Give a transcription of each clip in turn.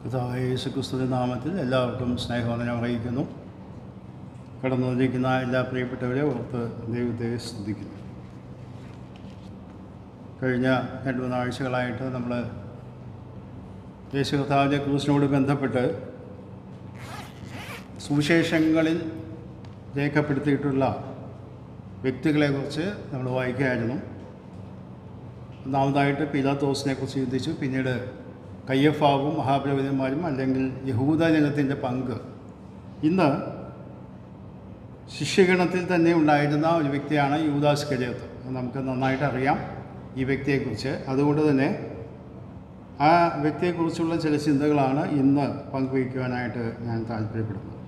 കർത്താവായ യേശുക്രിസ്തുവിന്റെ നാമത്തിൽ എല്ലാവർക്കും സ്നേഹവന്ദനം അറിയിക്കുന്നു. കടന്നു വന്നിരിക്കുന്ന എല്ലാ പ്രിയപ്പെട്ടവരെ ഓർത്ത് ദൈവത്തെ സ്തുതിക്കുന്നു. കഴിഞ്ഞ 2-3 ആഴ്ചകളായിട്ട് നമ്മൾ യേശു കർത്താവിൻ്റെ ക്രൂസിനോട് ബന്ധപ്പെട്ട് സുവിശേഷങ്ങളിൽ രേഖപ്പെടുത്തിയിട്ടുള്ള വ്യക്തികളെക്കുറിച്ച് നമ്മൾ വായിക്കുകയായിരുന്നു. ഒന്നാമതായിട്ട് പീലാത്തോസിനെക്കുറിച്ച് ചിന്തിച്ചു. പിന്നീട് കയ്യഫാവും മഹാപുരോഹിതന്മാരും അല്ലെങ്കിൽ യഹൂദ ജനത്തിൻ്റെ പങ്ക്. ഇന്ന് ശിഷ്യഗണത്തിൽ തന്നെ ഉണ്ടായിരുന്ന ഒരു വ്യക്തിയാണ് യൂദാസ് ഇസ്കരിയോത്ത്. നമുക്ക് നന്നായിട്ട് അറിയാം ഈ വ്യക്തിയെക്കുറിച്ച്. അതുകൊണ്ട് തന്നെ ആ വ്യക്തിയെക്കുറിച്ചുള്ള ചില ചിന്തകളാണ് ഇന്ന് പങ്കുവയ്ക്കുവാനായിട്ട് ഞാൻ താല്പര്യപ്പെടുന്നത്.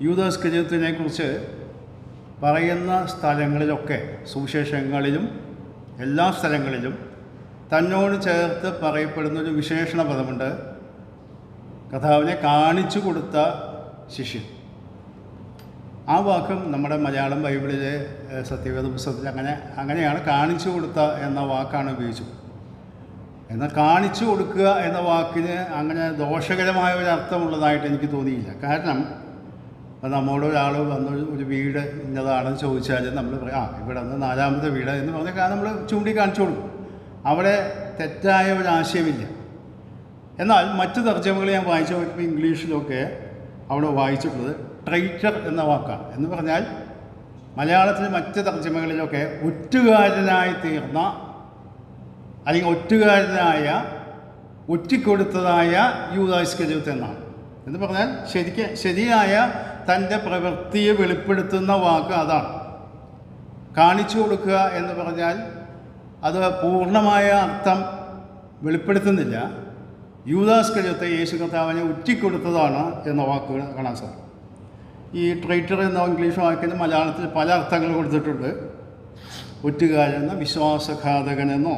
യൂദാസ് ഇസ്കരിയോത്തിനെ കുറിച്ച് പറയുന്ന സ്ഥലങ്ങളിലൊക്കെ, സുവിശേഷങ്ങളിലും എല്ലാ സ്ഥലങ്ങളിലും തന്നോട് ചേർത്ത് പറയപ്പെടുന്നൊരു വിശേഷണ പദമുണ്ട്: കർത്താവിനെ കാണിച്ചു കൊടുത്ത ശിഷ്യൻ. ആ വാക്കും നമ്മുടെ മലയാളം ബൈബിളിലെ സത്യവേദ പുസ്തകത്തിൽ അങ്ങനെയാണ് കാണിച്ചു കൊടുത്ത എന്ന വാക്കാണ് ഉപയോഗിച്ചത്. എന്നാൽ കാണിച്ചു കൊടുക്കുക എന്ന വാക്കിന് അങ്ങനെ ദോഷകരമായ ഒരു അർത്ഥമുള്ളതായിട്ട് എനിക്ക് തോന്നിയില്ല. കാരണം നമ്മോട് ഒരാൾ വന്ന് ഒരു വീട് ഇന്നതാണെന്ന് ചോദിച്ചാൽ നമ്മൾ പറയും, ഇവിടെ നിന്ന് 4ാമത്തെ വീട് എന്ന് പറഞ്ഞ കാരണം നമ്മൾ ചൂണ്ടിക്കാണിച്ചു കൊടുക്കും. അവിടെ തെറ്റായ ഒരു ആശയമില്ല. എന്നാൽ മറ്റ് തർജ്ജമകൾ ഞാൻ വായിച്ചു നോക്കിയപ്പോൾ ഇംഗ്ലീഷിലൊക്കെ അവിടെ വായിച്ചിട്ടുള്ളത് ട്രൈറ്റർ എന്ന വാക്കാണ്. എന്ന് പറഞ്ഞാൽ മലയാളത്തിലെ മറ്റ് തർജ്ജമകളിലൊക്കെ ഒറ്റുകാരനായി തീർന്ന അല്ലെങ്കിൽ ഒറ്റുകാരനായ ഒറ്റിക്കൊടുത്തതായ യൂദാസ് ഇസ്കരിയോത്ത് എന്നാണ്. എന്ന് പറഞ്ഞാൽ ശരിയായ തൻ്റെ പ്രവൃത്തിയെ വെളിപ്പെടുത്തുന്ന വാക്ക് അതാണ്. കാണിച്ചു കൊടുക്കുക എന്ന് പറഞ്ഞാൽ അത് പൂർണ്ണമായ അർത്ഥം വെളിപ്പെടുത്തുന്നില്ല. യൂദാസ് ഇസ്കരിയോത്ത് യേശു കർത്താവിനെ ഒറ്റിക്കൊടുത്തതാണ് എന്ന വാക്കുകൾ കാണാൻ സാധിക്കും. ഈ ട്രൈറ്റർ എന്ന ഇംഗ്ലീഷ് വാക്കിന് മലയാളത്തിൽ പല അർത്ഥങ്ങൾ കൊടുത്തിട്ടുണ്ട്. ഒറ്റുകാരെന്നോ വിശ്വാസഘാതകനെന്നോ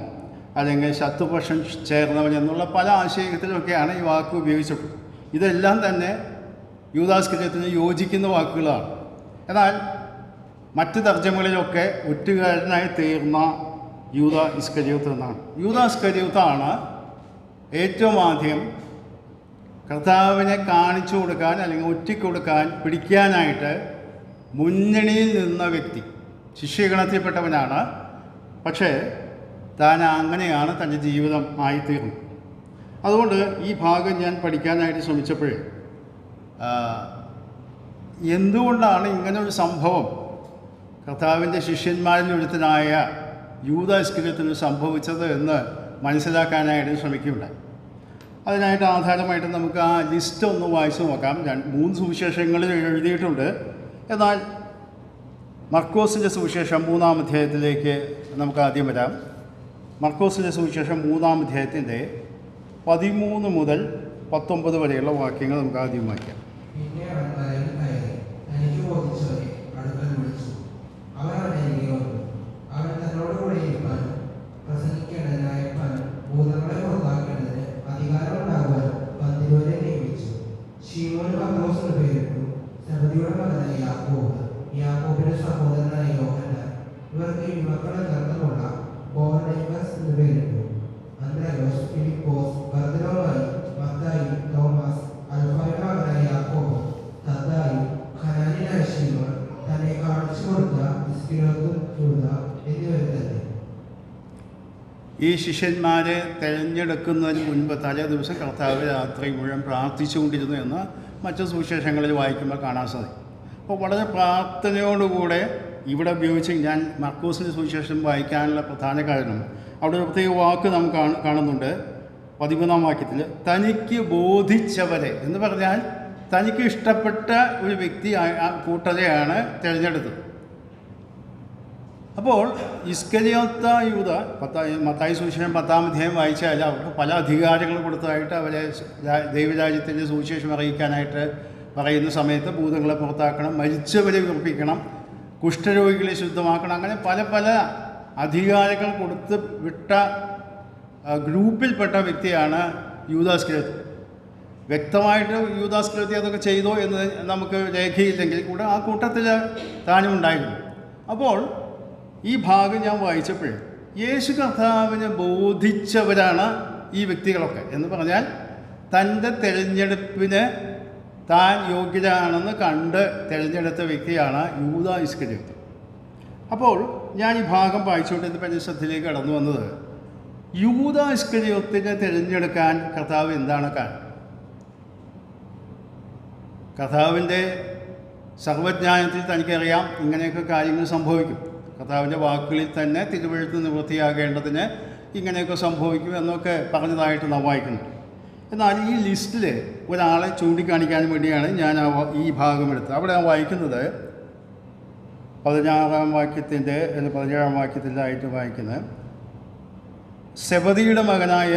അല്ലെങ്കിൽ ശത്രുപക്ഷം ചേർന്നവനെന്നുള്ള പല ആശയത്തിലൊക്കെയാണ് ഈ വാക്ക് ഉപയോഗിച്ചിട്ടുള്ളത്. ഇതെല്ലാം തന്നെ യൂദാസ് ഇസ്കരിയോത്തിന് യോജിക്കുന്ന വാക്കുകളാണ്. എന്നാൽ മറ്റ് തർജ്ജമകളിലൊക്കെ ഒറ്റുകാരനായി തീർന്ന യൂദാസ് ഇസ്കരിയോത്ത് എന്നാണ്. യൂദാസ് ഇസ്കരിയോത്താണ് ഏറ്റവും ആദ്യം കർത്താവിനെ കാണിച്ചു കൊടുക്കാൻ അല്ലെങ്കിൽ ഒറ്റിക്കൊടുക്കാൻ പിടിക്കാനായിട്ട് മുന്നണിയിൽ നിന്ന വ്യക്തി. ശിഷ്യഗണത്തിൽപ്പെട്ടവനാണ്. പക്ഷേ താൻ അങ്ങനെയാണ് തൻ്റെ ജീവിതം ആയിത്തീർന്നത്. അതുകൊണ്ട് ഈ ഭാഗം ഞാൻ പഠിക്കാനായിട്ട് ശ്രമിച്ചപ്പോഴേ എന്തുകൊണ്ടാണ് ഇങ്ങനൊരു സംഭവം കർത്താവിൻ്റെ ശിഷ്യന്മാരിൽ ഒരുത്തനായ യൂദാസ് ഇസ്കരിയോത്തിന് സംഭവിച്ചത് എന്ന് മനസ്സിലാക്കാനായിട്ട് ശ്രമിക്കുകയുണ്ടായി. അതിനായിട്ട് ആധാരമായിട്ട് നമുക്ക് ആ ലിസ്റ്റ് ഒന്ന് വായിച്ചു നോക്കാം. 3 സുവിശേഷങ്ങളിൽ എഴുതിയിട്ടുണ്ട്. എന്നാൽ മർക്കോസിൻ്റെ സുവിശേഷം 3-ാം അധ്യായത്തിലേക്ക് നമുക്ക് ആദ്യം വരാം. മർക്കോസിൻ്റെ സുവിശേഷം 3-ാം അധ്യായത്തിൻ്റെ 13 മുതൽ 19 വരെയുള്ള വാക്യങ്ങൾ നമുക്ക് ആദ്യം വായിക്കാം. ഈ ശിഷ്യന്മാരെ തിരഞ്ഞെടുക്കുന്നതിന് മുൻപ് തലേ ദിവസം കർത്താവ് രാത്രി മുഴുവൻ പ്രാർത്ഥിച്ചുകൊണ്ടിരുന്നു എന്ന് മറ്റു സുവിശേഷങ്ങളിൽ വായിക്കുമ്പോൾ കാണാൻ സാധിക്കും. അപ്പോൾ വളരെ പ്രാർത്ഥനയോടുകൂടെ ഇവിടെ ഉപയോഗിച്ച് ഞാൻ മർക്കോസിൻ്റെ സുവിശേഷം വായിക്കാനുള്ള പ്രധാന കാരണം അവിടെ ഒരു പ്രത്യേക വാക്ക് നമുക്ക് കാണുന്നുണ്ട്. 13-ാം വാക്യത്തിൽ തനിക്ക് ബോധിച്ചവരെ എന്ന് പറഞ്ഞാൽ തനിക്ക് ഇഷ്ടപ്പെട്ട ഒരു വ്യക്തി കൂട്ടരെയാണ് തിരഞ്ഞെടുത്തത്. അപ്പോൾ ഇസ്കരിയോത്ത യൂദ മത്തായി സുവിശേഷം 10-ാം അധ്യായം വായിച്ചാൽ അവർക്ക് പല അധികാരങ്ങൾ കൊടുത്തതായിട്ട് അവരെ ദൈവരാജ്യത്തിൻ്റെ സുവിശേഷം അറിയിക്കാനായിട്ട് പറയുന്ന സമയത്ത് ഭൂതങ്ങളെ പുറത്താക്കണം, മരിച്ചവരെ ഉറപ്പിക്കണം, കുഷ്ഠരോഗികളെ ശുദ്ധമാക്കണം, അങ്ങനെ പല പല അധികാരങ്ങൾ കൊടുത്ത് വിട്ട ഗ്രൂപ്പിൽപ്പെട്ട വ്യക്തിയാണ് യൂദാസ് ഇസ്കരിയോത്ത്. വ്യക്തമായിട്ട് യൂദാസ് ഇസ്കരിയോത്ത് അതൊക്കെ ചെയ്തോ എന്ന് നമുക്ക് രേഖയില്ലെങ്കിൽ കൂടെ ആ കൂട്ടത്തിൽ താനും ഉണ്ടായിരുന്നു. അപ്പോൾ ഈ ഭാഗം ഞാൻ വായിച്ചപ്പോൾ യേശു കർത്താവിനെ ബോധിച്ചവരാണ് ഈ വ്യക്തികളൊക്കെ. എന്ന് പറഞ്ഞാൽ തൻ്റെ തിരഞ്ഞെടുപ്പിന് താൻ യോഗ്യരാണെന്ന് കണ്ട് തിരഞ്ഞെടുത്ത വ്യക്തിയാണ് യൂദാ ഇസ്കരിയോത്ത്. അപ്പോൾ ഞാൻ ഈ ഭാഗം വായിച്ചുകൊണ്ട് എൻ്റെ പരിസരത്തിലേക്ക് കടന്നു വന്നത്, യൂദാ ഇസ്കരിയോത്തിനെ തിരഞ്ഞെടുക്കാൻ കർത്താവ് എന്താണ് കാരണം? കർത്താവിൻ്റെ സർവജ്ഞാനത്തിൽ തനിക്കറിയാം ഇങ്ങനെയൊക്കെ കാര്യങ്ങൾ സംഭവിക്കും. കർത്താവിൻ്റെ വാക്കുകളിൽ തന്നെ തിരുവെഴുത്ത് നിവൃത്തിയാകേണ്ടതിന് ഇങ്ങനെയൊക്കെ സംഭവിക്കും എന്നൊക്കെ പറഞ്ഞതായിട്ട് നാം വായിക്കുന്നു. എന്നാൽ ഈ ലിസ്റ്റിൽ ഒരാളെ ചൂണ്ടിക്കാണിക്കാൻ വേണ്ടിയാണ് ഞാൻ ഈ ഭാഗം എടുത്തത്. അവിടെ ഞാൻ വായിക്കുന്നത് 16-ാം വാക്യത്തിൻ്റെ 17-ാം വാക്യത്തിലായിട്ട് വായിക്കുന്നത്, സെബദിയുടെ മകനായ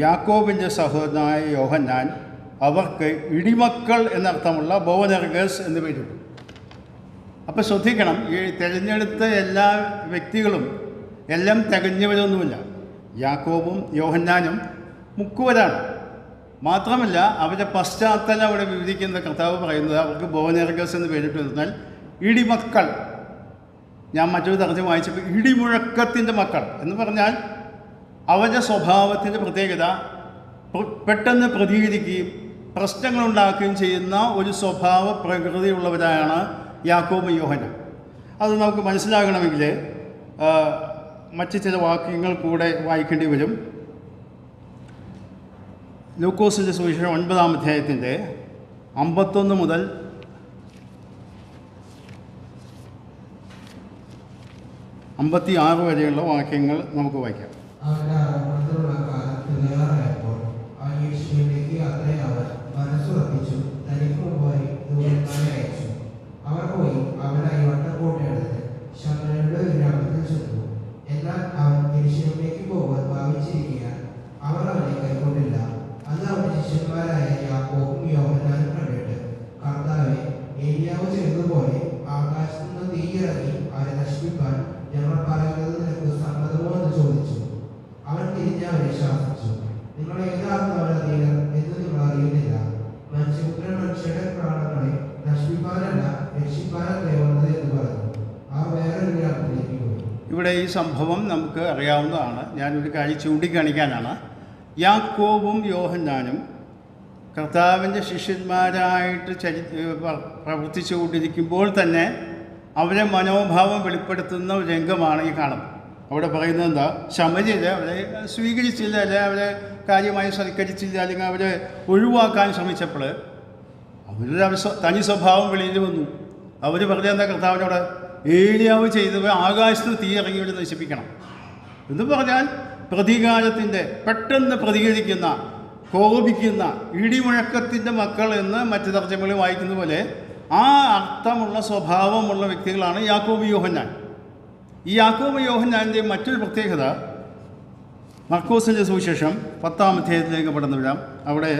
യാക്കോബിൻ്റെ സഹോദരനായ യോഹന്നാൻ അവർക്ക് ഇടിമക്കൾ എന്നർത്ഥമുള്ള ബോവനെർഗസ് എന്ന് പേരിട്ടു. അപ്പോൾ ശ്രദ്ധിക്കണം, ഈ തിരഞ്ഞെടുത്ത എല്ലാ വ്യക്തികളും എല്ലാം തികഞ്ഞവരൊന്നുമില്ല. യാക്കോബും യോഹന്നാനും മുക്കുവരാണ്. മാത്രമല്ല അവരുടെ പശ്ചാത്തലം അവിടെ വിവരിക്കുന്ന കർത്താവ് പറയുന്നത് അവർക്ക് ബോവനെർഗസ് എന്ന് പേരിട്ടു. എന്നാൽ ഇടിമക്കൾ, ഞാൻ മറ്റൊരു തർജ്ജമ വായിച്ചപ്പോൾ ഇടിമുഴക്കത്തിൻ്റെ മക്കൾ എന്ന് പറഞ്ഞാൽ അവരുടെ സ്വഭാവത്തിൻ്റെ പ്രത്യേകത പെട്ടെന്ന് പ്രതികരിക്കുകയും പ്രശ്നങ്ങളുണ്ടാക്കുകയും ചെയ്യുന്ന ഒരു സ്വഭാവ പ്രകൃതിയുള്ളവരാണ് യാക്കോബും യോഹന്നാൻ. അത് നമുക്ക് മനസ്സിലാകണമെങ്കിൽ മറ്റ് ചില വാക്യങ്ങൾ കൂടെ വായിക്കേണ്ടി വരും. ലൂക്കോസിൻ്റെ സുവിശേഷം 9-ാം അധ്യായത്തിൻ്റെ 51 മുതൽ 56 വരെയുള്ള വാക്യങ്ങൾ നമുക്ക് വായിക്കാം. അവർ പോയി അവനായി വട്ടക്കോട്ടയെടുത്ത് ശമര്യരുടെ ഗ്രാമത്തിൽ ചെന്നു. എന്നാൽ അവൻ യെരൂശലേമിലേക്ക് പോകാൻ ഭാവിച്ചിരിക്കാൻ അവർ അവനെ കൈക്കൊണ്ടില്ല. അത് അവന്റെ ശിഷ്യന്മാരായ യാക്കോബും യോഹന്നാനും കണ്ടിട്ട്, കർത്താവേ, ഏലിയാവ് ചെയ്തതുപോലെ ആകാശത്തു നിന്ന് തീയിറങ്ങി അവരെ നശിപ്പിക്കാൻ ഞങ്ങൾ പറയുന്നത് നിനക്ക് സമ്മതമോ എന്ന് ചോദിച്ചു. അവൻ തിരിഞ്ഞ് അവരെ ശാസിച്ചു, നിങ്ങൾ ഏതാകുന്നവരധികം എന്ന് നിങ്ങൾ അറിയുന്നില്ല. മനുഷ്യപുത്രൻ മനുഷ്യരുടെ പ്രാണങ്ങളെ നശിപ്പിക്കാനല്ല രക്ഷിക്കാനല്ലേ വന്നത് എന്ന് പറഞ്ഞു. ആ വേറൊരു ഗ്രാമത്തിലേക്ക് പോയി. ഇവിടെ ഈ സംഭവം നമുക്ക് അറിയാവുന്നതാണ്. ഞാനൊരു കാര്യം ചൂണ്ടിക്കാണിക്കാനാണ്. യാക്കോബും യോഹന്നാനും കർത്താവിൻ്റെ ശിഷ്യന്മാരായിട്ട് പ്രവർത്തിച്ചു കൊണ്ടിരിക്കുമ്പോൾ തന്നെ അവരെ മനോഭാവം വെളിപ്പെടുത്തുന്ന ഒരു രംഗമാണ് ഈ കാണുന്നത്. അവിടെ പറയുന്നത് എന്താ? ശമര്യര് അവരെ സ്വീകരിച്ചില്ല, അല്ലെങ്കിൽ അവരെ കാര്യമായി സൽക്കരിച്ചില്ല, അല്ലെങ്കിൽ അവരെ ഒഴിവാക്കാൻ ശ്രമിച്ചപ്പോൾ അവരുടെ തനി സ്വഭാവം വെളിയിൽ വന്നു. അവർ പറഞ്ഞ എന്താ കർത്താവിനോട്? ഏലിയാവ് ചെയ്തത് ആകാശത്ത് തീ ഇറങ്ങിയോട് നശിപ്പിക്കണം എന്ന് പറഞ്ഞാൽ പ്രതികാരത്തിൻ്റെ, പെട്ടെന്ന് പ്രതികരിക്കുന്ന, കോപിക്കുന്ന, ഇടിമുഴക്കത്തിൻ്റെ മക്കൾ എന്ന് മറ്റ് തർജ്ജമകളിൽ വായിക്കുന്ന പോലെ ആ അർത്ഥമുള്ള സ്വഭാവമുള്ള വ്യക്തികളാണ് യാക്കോബ് യോഹന്നാൻ. ഈ യാക്കോബ് യോഹന്നാൻ്റെ മറ്റൊരു പ്രത്യേകത, മർക്കോസിൻ്റെ സുവിശേഷം 10-ാം അധ്യായത്തിലേക്ക് കടന്നു വരാം. അവിടെ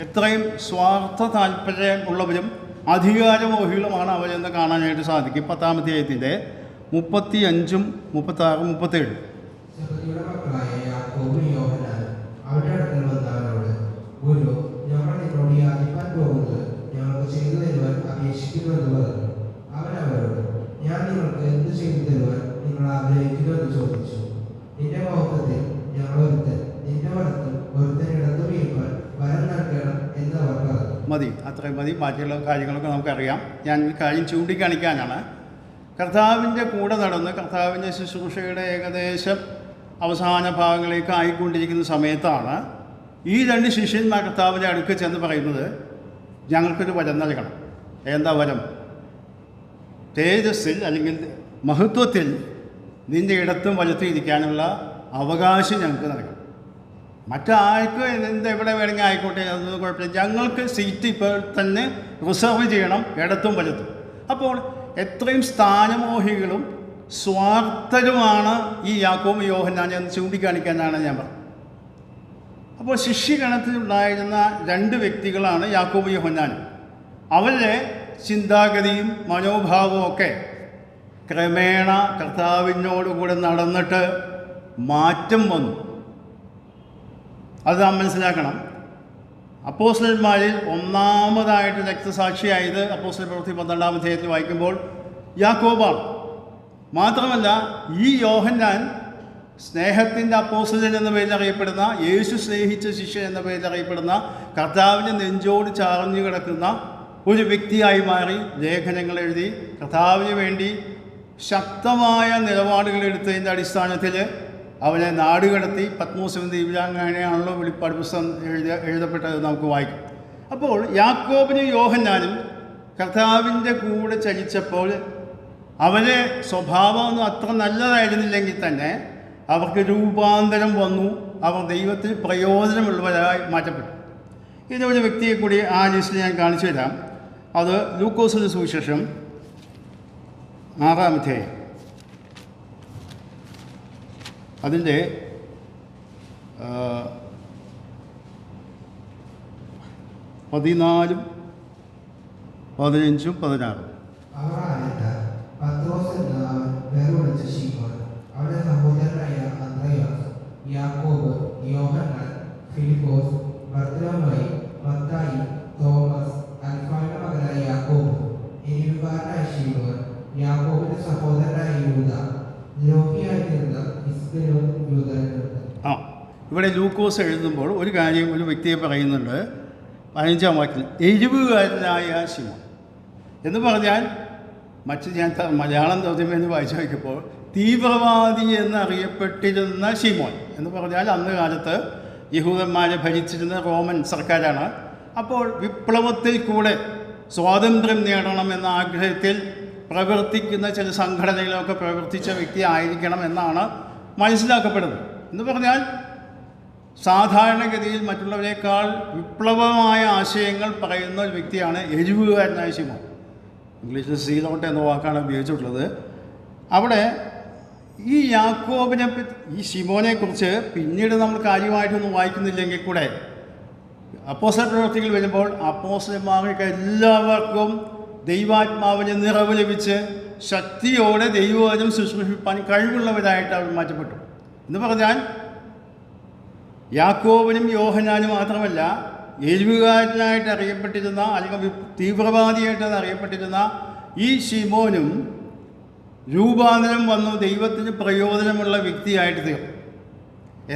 എത്രയും സ്വാർത്ഥ താല്പര്യമുള്ളവരും അധികാരമോഹികളുമാണ് അവരെന്ന് കാണാനായിട്ട് സാധിക്കും. 10-ാം അധ്യായത്തിൻ്റെ 35, 36, 37. അവൻ അവരോട്, ഞാൻ നിങ്ങൾക്ക് എന്ത് ചെയ്തു തരുവാൻ നിങ്ങൾ ആഗ്രഹിക്കുന്നു എന്ന് ചോദിച്ചു. നിന്റെ മഹത്വത്തിൽ ഞങ്ങൾ ഒരുത്തൻ, നിന്റെ വലത്തും ഒരുത്തൻ ഇടത്തും ഇരിക്കാൻ വരം നൽകണം എന്ന് അവർ പറഞ്ഞു. മതി, അത്രയും മതി. ബാക്കിയുള്ള കാര്യങ്ങളൊക്കെ നമുക്കറിയാം. ഞാൻ ഒരു കാര്യം ചൂണ്ടിക്കാണിക്കാനാണ്. കർത്താവിൻ്റെ കൂടെ നടന്ന് കർത്താവിൻ്റെ ശുശ്രൂഷയുടെ ഏകദേശം അവസാന ഭാഗങ്ങളിലേക്ക് ആയിക്കൊണ്ടിരിക്കുന്ന സമയത്താണ് ഈ 2 ശിഷ്യന്മാർ കർത്താവിൻ്റെ അടുക്കൽ ചെന്ന് പറയുന്നത്, ഞങ്ങൾക്കൊരു വരം നൽകണം. എന്താ വരം? തേജസ്സിൽ അല്ലെങ്കിൽ മഹത്വത്തിൽ നിൻ്റെ ഇടത്തും വലത്തും ഇരിക്കാനുള്ള അവകാശം ഞങ്ങൾക്ക് നൽകണം. മറ്റാർക്കും എവിടെ വേണമെങ്കിൽ ആയിക്കോട്ടെ, അതൊന്നും കുഴപ്പമില്ല, ഞങ്ങൾക്ക് സീറ്റ് ഇപ്പോൾ തന്നെ റിസർവ് ചെയ്യണം ഇടത്തും വലത്തും. അപ്പോൾ എത്രയും സ്ഥാനമോഹികളും സ്വാർത്ഥരുമാണ് ഈ യാക്കോബ് യോഹന്നാൻ എന്ന് ചൂണ്ടിക്കാണിക്കാനാണ് ഞാൻ പറഞ്ഞത്. അപ്പോൾ ശിഷ്യഗണത്തിലുണ്ടായിരുന്ന 2 വ്യക്തികളാണ് യാക്കോബ് യോഹന്നാനും. അവരുടെ ചിന്താഗതിയും മനോഭാവവും ഒക്കെ ക്രമേണ കർത്താവിനോടുകൂടെ നടന്നിട്ട് മാറ്റം വന്നു. അത് നാം മനസ്സിലാക്കണം. അപ്പോസ്തലന്മാരിൽ ഒന്നാമതായിട്ട് രക്തസാക്ഷിയായത് അപ്പോസ്തല പ്രവൃത്തി 12-ാം അധ്യായത്തിൽ വായിക്കുമ്പോൾ യാക്കോബാണ്. മാത്രമല്ല ഈ യോഹന്നാൻ സ്നേഹത്തിൻ്റെ അപ്പോസ്തലൻ എന്ന പേരിൽ അറിയപ്പെടുന്ന, യേശു സ്നേഹിച്ച ശിഷ്യൻ എന്ന പേരിൽ അറിയപ്പെടുന്ന, കർത്താവിൻ്റെ നെഞ്ചോട് ചാർന്നു കിടക്കുന്ന ഒരു വ്യക്തിയായി മാറി ലേഖനങ്ങൾ എഴുതി കർത്താവിന് വേണ്ടി ശക്തമായ നിലപാടുകൾ എടുത്തതിൻ്റെ അടിസ്ഥാനത്തിൽ അവനെ നാടുകടത്തി പത്മോസിന് ദിവ്യാംഗനെയാണല്ലോ വെളിപ്പാട് പുസ്തകം എഴുതപ്പെട്ടത് നമുക്ക് വായിക്കും. അപ്പോൾ യാക്കോബിനും യോഹന്നാനും കർത്താവിൻ്റെ കൂടെ ചലിച്ചപ്പോൾ അവരെ സ്വഭാവമൊന്നും അത്ര നല്ലതായിരുന്നില്ലെങ്കിൽ തന്നെ അവർക്ക് രൂപാന്തരം വന്നു. അവർ ദൈവത്തിന് പ്രയോജനമുള്ളവരായി മാറ്റപ്പെട്ടു. ഇതൊരു വ്യക്തിയെ കൂടി ആ ലിസ്റ്റിൽ ഞാൻ കാണിച്ചു തരാം. അത് ലൂക്കോസിൻ്റെ സുവിശേഷം 6-ാം അധ്യായം അതിൻ്റെ 14, 15, 16. അവർ ആയിട്ട് പത്രോസ് എന്ന് അവൻ പേർ വിളിച്ച ശീമോൻ, അവന്റെ സഹോദരനായ അന്ത്രയാസ്, യാക്കോബ്, യോഹന്നാൻ, ഫിലിപ്പോസ്, ബർത്തലോമായി, മത്തായി, തോമസ്, അൽഫായുടെ മകനായ യാക്കോബ്, എരിവുകാരനായ ശീമോൻ, യാക്കോബിന്റെ സഹോദരനായ യൂദ, ദ്രോഹിയായിത്തീർന്ന ഇസ്കരിയോത്ത് യൂദായുടെ. ഇവിടെ ലൂക്കോസ് എഴുതുമ്പോൾ ഒരു കാര്യം ഒരു വ്യക്തിയെ പറയുന്നുണ്ട്. 15-ാം വാക്യത്തിൽ എരിവുകാരനായ ശിമോൻ എന്ന് പറഞ്ഞാൽ, ഞാൻ മലയാളം തർജ്ജമയിൽ വായിച്ചു നോക്കിയപ്പോൾ തീവ്രവാദി എന്നറിയപ്പെട്ടിരുന്ന ശിമോൻ എന്ന് പറഞ്ഞാൽ അന്ന് കാലത്ത് യഹൂദന്മാരെ ഭരിച്ചിരുന്ന റോമൻ സർക്കാരാണ്. അപ്പോൾ വിപ്ലവത്തിൽ കൂടെ സ്വാതന്ത്ര്യം നേടണമെന്ന ആഗ്രഹത്തിൽ പ്രവർത്തിക്കുന്ന ചില സംഘടനകളൊക്കെ പ്രവർത്തിച്ച വ്യക്തി ആയിരിക്കണം എന്നാണ് മനസ്സിലാക്കപ്പെടുന്നത്. എന്ന് പറഞ്ഞാൽ സാധാരണഗതിയിൽ മറ്റുള്ളവരെക്കാൾ വിപ്ലവമായ ആശയങ്ങൾ പറയുന്ന ഒരു വ്യക്തിയാണ് എരിവുകാരനായ ശിമോൻ. ഇംഗ്ലീഷിൽ സീലോട്ട് എന്ന വാക്കാണ് ഉപയോഗിച്ചിട്ടുള്ളത്. അവിടെ ഈ യാക്കോബിനെ ഈ ശിമോനെക്കുറിച്ച് പിന്നീട് നമ്മൾ കാര്യമായിട്ടൊന്നും വായിക്കുന്നില്ലെങ്കിൽ കൂടെ അപ്പോസ്തല പ്രവൃത്തികൾ വരുമ്പോൾ അപ്പോസ്തലന്മാർക്ക് എല്ലാവർക്കും ദൈവാത്മാവിന് നിറവ് ലഭിച്ച് ശക്തിയോടെ ദൈവവചനം ശുശ്രൂഷിപ്പാൻ കഴിവുള്ളവരായിട്ട് അവർ മാറ്റപ്പെട്ടു. എന്ന് പറഞ്ഞാൽ യാക്കോബിനും യോഹന്നാനും മാത്രമല്ല, എരിവുകാരനായിട്ട് അറിയപ്പെട്ടിരുന്ന അല്ലെങ്കിൽ തീവ്രവാദിയായിട്ട് അറിയപ്പെട്ടിരുന്ന ഈ ശിമോനും രൂപാന്തരം വന്നു ദൈവത്തിന് പ്രയോജനമുള്ള വ്യക്തിയായിട്ട് തീർന്നു.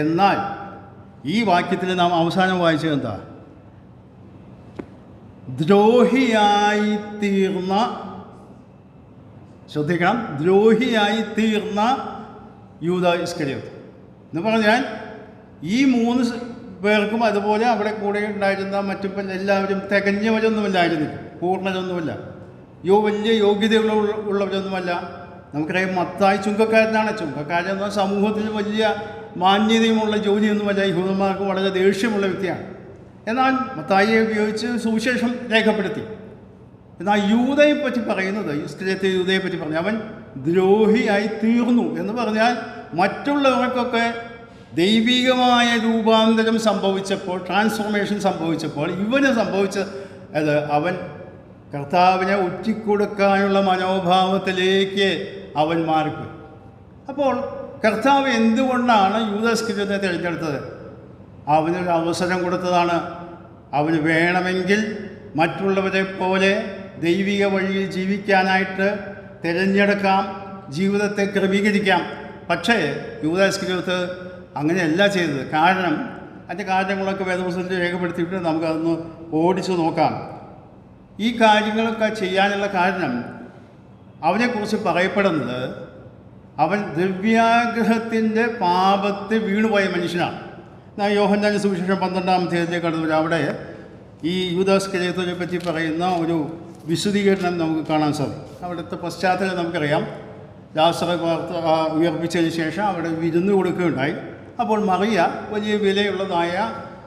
എന്നാൽ ഈ വാക്യത്തിൽ നാം അവസാനം വായിച്ചത് എന്താ? ദ്രോഹിയായി തീർന്ന, ശ്രദ്ധിക്കണം, ദ്രോഹിയായി തീർന്ന യൂദാ ഇസ്കരിയോത്ത് എന്ന് പറഞ്ഞാൽ ഈ 3 പേർക്കും അതുപോലെ അവിടെ കൂടെ ഉണ്ടായിരുന്ന മറ്റു എല്ലാവരും തികഞ്ഞവരൊന്നുമില്ലായിരുന്നില്ല, പൂർണ്ണരൊന്നുമില്ല, വലിയ യോഗ്യതയുള്ളവരൊന്നുമല്ല. നമുക്കറിയാം മത്തായി ചുങ്കക്കാരനാണ്. ചുങ്കക്കാരെന്ന സമൂഹത്തിന് വലിയ മാന്യതയുമുള്ള ജോലിയൊന്നുമല്ല, യഹൂദന്മാർക്ക് വളരെ ദേഷ്യമുള്ള വ്യക്തിയാണ്. എന്നാൽ മത്തായിയെ ഉപയോഗിച്ച് സുവിശേഷം രേഖപ്പെടുത്തി. എന്നാൽ യൂദയെ പറ്റി പറയുന്നത്, ഇസ്കരിയോത്ത് യൂദയെ പറ്റി പറഞ്ഞു, അവൻ ദ്രോഹിയായി തീർന്നു എന്ന് പറഞ്ഞാൽ മറ്റുള്ളവർക്കൊക്കെ ദൈവികമായ രൂപാന്തരം സംഭവിച്ചപ്പോൾ, ട്രാൻസ്ഫോർമേഷൻ സംഭവിച്ചപ്പോൾ ഇവന് സംഭവിച്ചത് അവൻ കർത്താവിനെ ഒറ്റിക്കൊടുക്കാനുള്ള മനോഭാവത്തിലേക്ക് അവൻ മാറിപ്പോയി. അപ്പോൾ കർത്താവ് എന്തുകൊണ്ടാണ് യൂദാ ഇസ്കരിയോത്തിനെ തിരഞ്ഞെടുത്തത്? അവനൊരു അവസരം കൊടുത്തതാണ്. അവന് വേണമെങ്കിൽ മറ്റുള്ളവരെ പോലെ ദൈവിക വഴിയിൽ ജീവിക്കാനായിട്ട് തിരഞ്ഞെടുക്കാം, ജീവിതത്തെ ക്രമീകരിക്കാം. പക്ഷേ യൂദാ ഇസ്കരിയോത്ത് അങ്ങനെയല്ല ചെയ്തത്. കാരണം അതിൻ്റെ കാര്യങ്ങളൊക്കെ വേദപുസ്തകത്തിൽ രേഖപ്പെടുത്തിയിട്ട് നമുക്കതൊന്ന് ഓടിച്ചു നോക്കാം. ഈ കാര്യങ്ങളൊക്കെ ചെയ്യാനുള്ള കാരണം അവനെക്കുറിച്ച് പറയപ്പെടുന്നത് അവൻ ദ്രവ്യാഗ്രഹത്തിൻ്റെ പാപത്തിൽ വീണുപോയ മനുഷ്യനാണ്. യോഹന്നാന്റെ സുവിശേഷം 12-ാം അധ്യായത്തിലേക്ക് കടന്നു വരും. അവിടെ ഈ യൂദാ ഇസ്കരിയോത്തിനെ പറ്റി പറയുന്ന ഒരു വിശദീകരണം നമുക്ക് കാണാൻ സാധിക്കും. അവിടുത്തെ പശ്ചാത്തലം നമുക്കറിയാം. ലാസറെ ഉയർപ്പിച്ചതിന് ശേഷം അവിടെ വിരുന്ന് കൊടുക്കുകയുണ്ടായി. അപ്പോൾ മറിയ വലിയ വിലയുള്ളതായ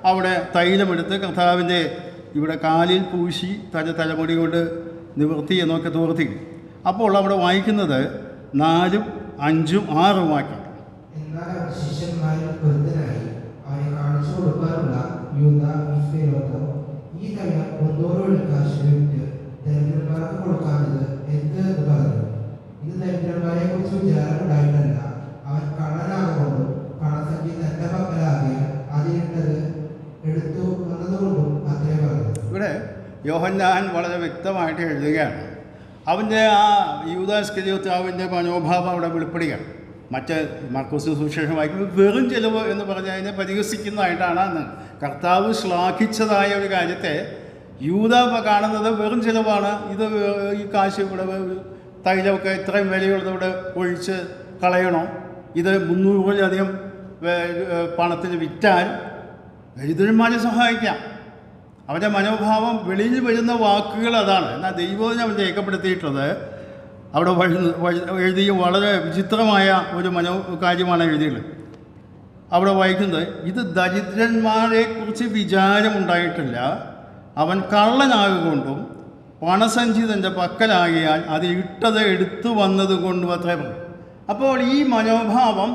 അവിടെ തൈലമെടുത്ത് കർത്താവിൻ്റെ ഇവിടെ കാലിൽ പൂശി തലമുടി കൊണ്ട് നിവർത്തി എന്നൊക്കെ തോർത്തി. അപ്പോൾ അവിടെ വായിക്കുന്നത് 4, 5, 6 വാക്യം. എന്നാൽ ശിഷ്യന്മാരിൽ വൃദ്ധനായി അവനെ കാണിച്ചു കൊടുക്കാനുള്ള യൂദാ ഇസ്കരിയോത്ത് ഈ തല 300 കാശ് വിറ്റ് ദരിദ്രന്മാർക്ക് കൊടുക്കാത്തത് എന്ത് എന്ന് പറഞ്ഞു. ഇത് ദരിദ്രന്മാരെ കുറിച്ച് വിചാരമുണ്ടായിട്ടല്ല, അവൻ കള്ളനാകൊണ്ടും പണസഞ്ചി തന്റെ പക്കലാകിയാൽ അതിനിട്ടത് എടുത്തു വന്നതുകൊണ്ടും അത്രേ പറഞ്ഞു. ഇവിടെ യോഹന്നാൻ വളരെ വ്യക്തമായിട്ട് എഴുതുകയാണ്. അവൻ്റെ ആ യൂദാസ്കര്യോത്താവിൻ്റെ മനോഭാവം അവിടെ വെളിപ്പെടുകയാണ്. മറ്റ് മാർക്കോസ് സുവിശേഷം വായിക്കുമ്പോൾ വെറും ചെലവ് എന്ന് പറഞ്ഞാൽ അതിനെ പരിഹസിക്കുന്നതായിട്ടാണ് അന്ന് കർത്താവ് ശ്ലാഘിച്ചതായ ഒരു കാര്യത്തെ യൂദ കാണുന്നത് വെറും ചിലവാണ്. ഇത് ഈ കാശ് ഇവിടെ തൈലമൊക്കെ ഇത്രയും വിലയുള്ളത് ഇവിടെ ഒഴിച്ച് കളയണോ? ഇത് 300 രൂപയിലധികം പണത്തിന് വിറ്റാൽ ദരിദ്രന്മാരെ സഹായിക്കാം. അവൻ്റെ മനോഭാവം വെളിയിൽ വരുന്ന വാക്കുകൾ അതാണ്. എന്നാൽ ദൈവം അവൻ രേഖപ്പെടുത്തിയിട്ടുള്ളത് അവിടെ എഴുതിയ വളരെ വിചിത്രമായ ഒരു കാര്യമാണ് എഴുതിയുള്ളത്. അവിടെ വായിക്കുന്നത്, ഇത് ദരിദ്രന്മാരെക്കുറിച്ച് വിചാരമുണ്ടായിട്ടില്ല, അവൻ കള്ളനാകൊണ്ടും പണസഞ്ചി തൻ്റെ പക്കലാകിയാൽ അത് ഇട്ടത് എടുത്തു വന്നതുകൊണ്ടും അത്രേ പറയും. അപ്പോൾ ഈ മനോഭാവം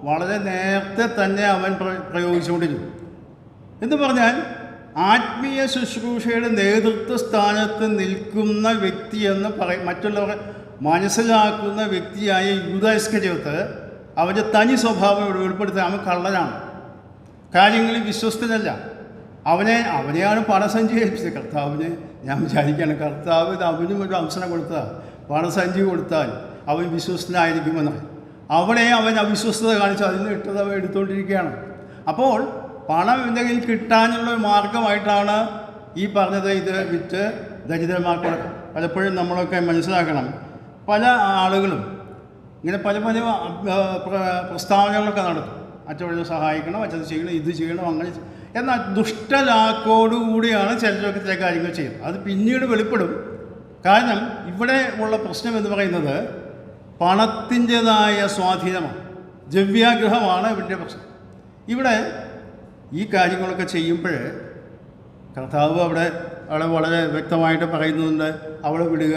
വളരെ നേരത്തെ തന്നെ അവൻ പ്രയോഗിച്ചുകൊണ്ടിരുന്നു. എന്ന് പറഞ്ഞാൽ ആത്മീയ ശുശ്രൂഷയുടെ നേതൃത്വ സ്ഥാനത്ത് നിൽക്കുന്ന വ്യക്തിയെന്ന് മറ്റുള്ളവർ മനസ്സിലാക്കുന്ന വ്യക്തിയായ യൂദാസ്കര്യോത്ത് അവൻ്റെ തനി സ്വഭാവം ഇവിടെ വെളിപ്പെടുത്തുക. അവൻ കള്ളനാണ്, കാര്യങ്ങളിൽ വിശ്വസ്തനല്ല. അവനെയാണ് പണസഞ്ചി ഏൽപ്പിച്ചത്. കർത്താവിന് ഞാൻ വിചാരിക്കുകയാണ്, കർത്താവ് അവനും ഒരു അവസരം കൊടുത്താൽ പണസഞ്ചി കൊടുത്താൽ അവൻ വിശ്വസ്തനായിരിക്കുമെന്നാണ്. അവിടെ അവൻ അവിശ്വസ്തത കാണിച്ച് അതിൽ നിന്ന് ഇട്ടത് അവൻ എടുത്തുകൊണ്ടിരിക്കുകയാണ്. അപ്പോൾ പണം എന്തെങ്കിലും കിട്ടാനുള്ള ഒരു മാർഗമായിട്ടാണ് ഈ പറഞ്ഞത്. ഇത് വിറ്റ് ദരിദ്രന്മാർക്ക് കൊടുക്കും. പലപ്പോഴും നമ്മളൊക്കെ മനസ്സിലാക്കണം, പല ആളുകളും ഇങ്ങനെ പല പല പ്രസ്താവനകളൊക്കെ നടത്തും. മറ്റുള്ളവരെ സഹായിക്കണം, മറ്റത് ചെയ്യണം, ഇത് ചെയ്യണം, അങ്ങനെ. എന്നാൽ ദുഷ്ടലാക്കോടുകൂടിയാണ് ചിലരൊക്കെ ചില കാര്യങ്ങൾ ചെയ്യുന്നത്. അത് പിന്നീട് വെളിപ്പെടും. കാരണം ഇവിടെ ഉള്ള പ്രശ്നം എന്ന് പറയുന്നത് പണത്തിൻ്റെതായ സ്വാധീനമാണ്, ദ്രവ്യാഗ്രഹമാണ് ഇവരുടെ പ്രശ്നം. ഇവിടെ ഈ കാര്യങ്ങളൊക്കെ ചെയ്യുമ്പോൾ കർത്താവ് അവിടെ വളരെ വ്യക്തമായിട്ട് പറയുന്നുണ്ട്, അവളെ വിടുക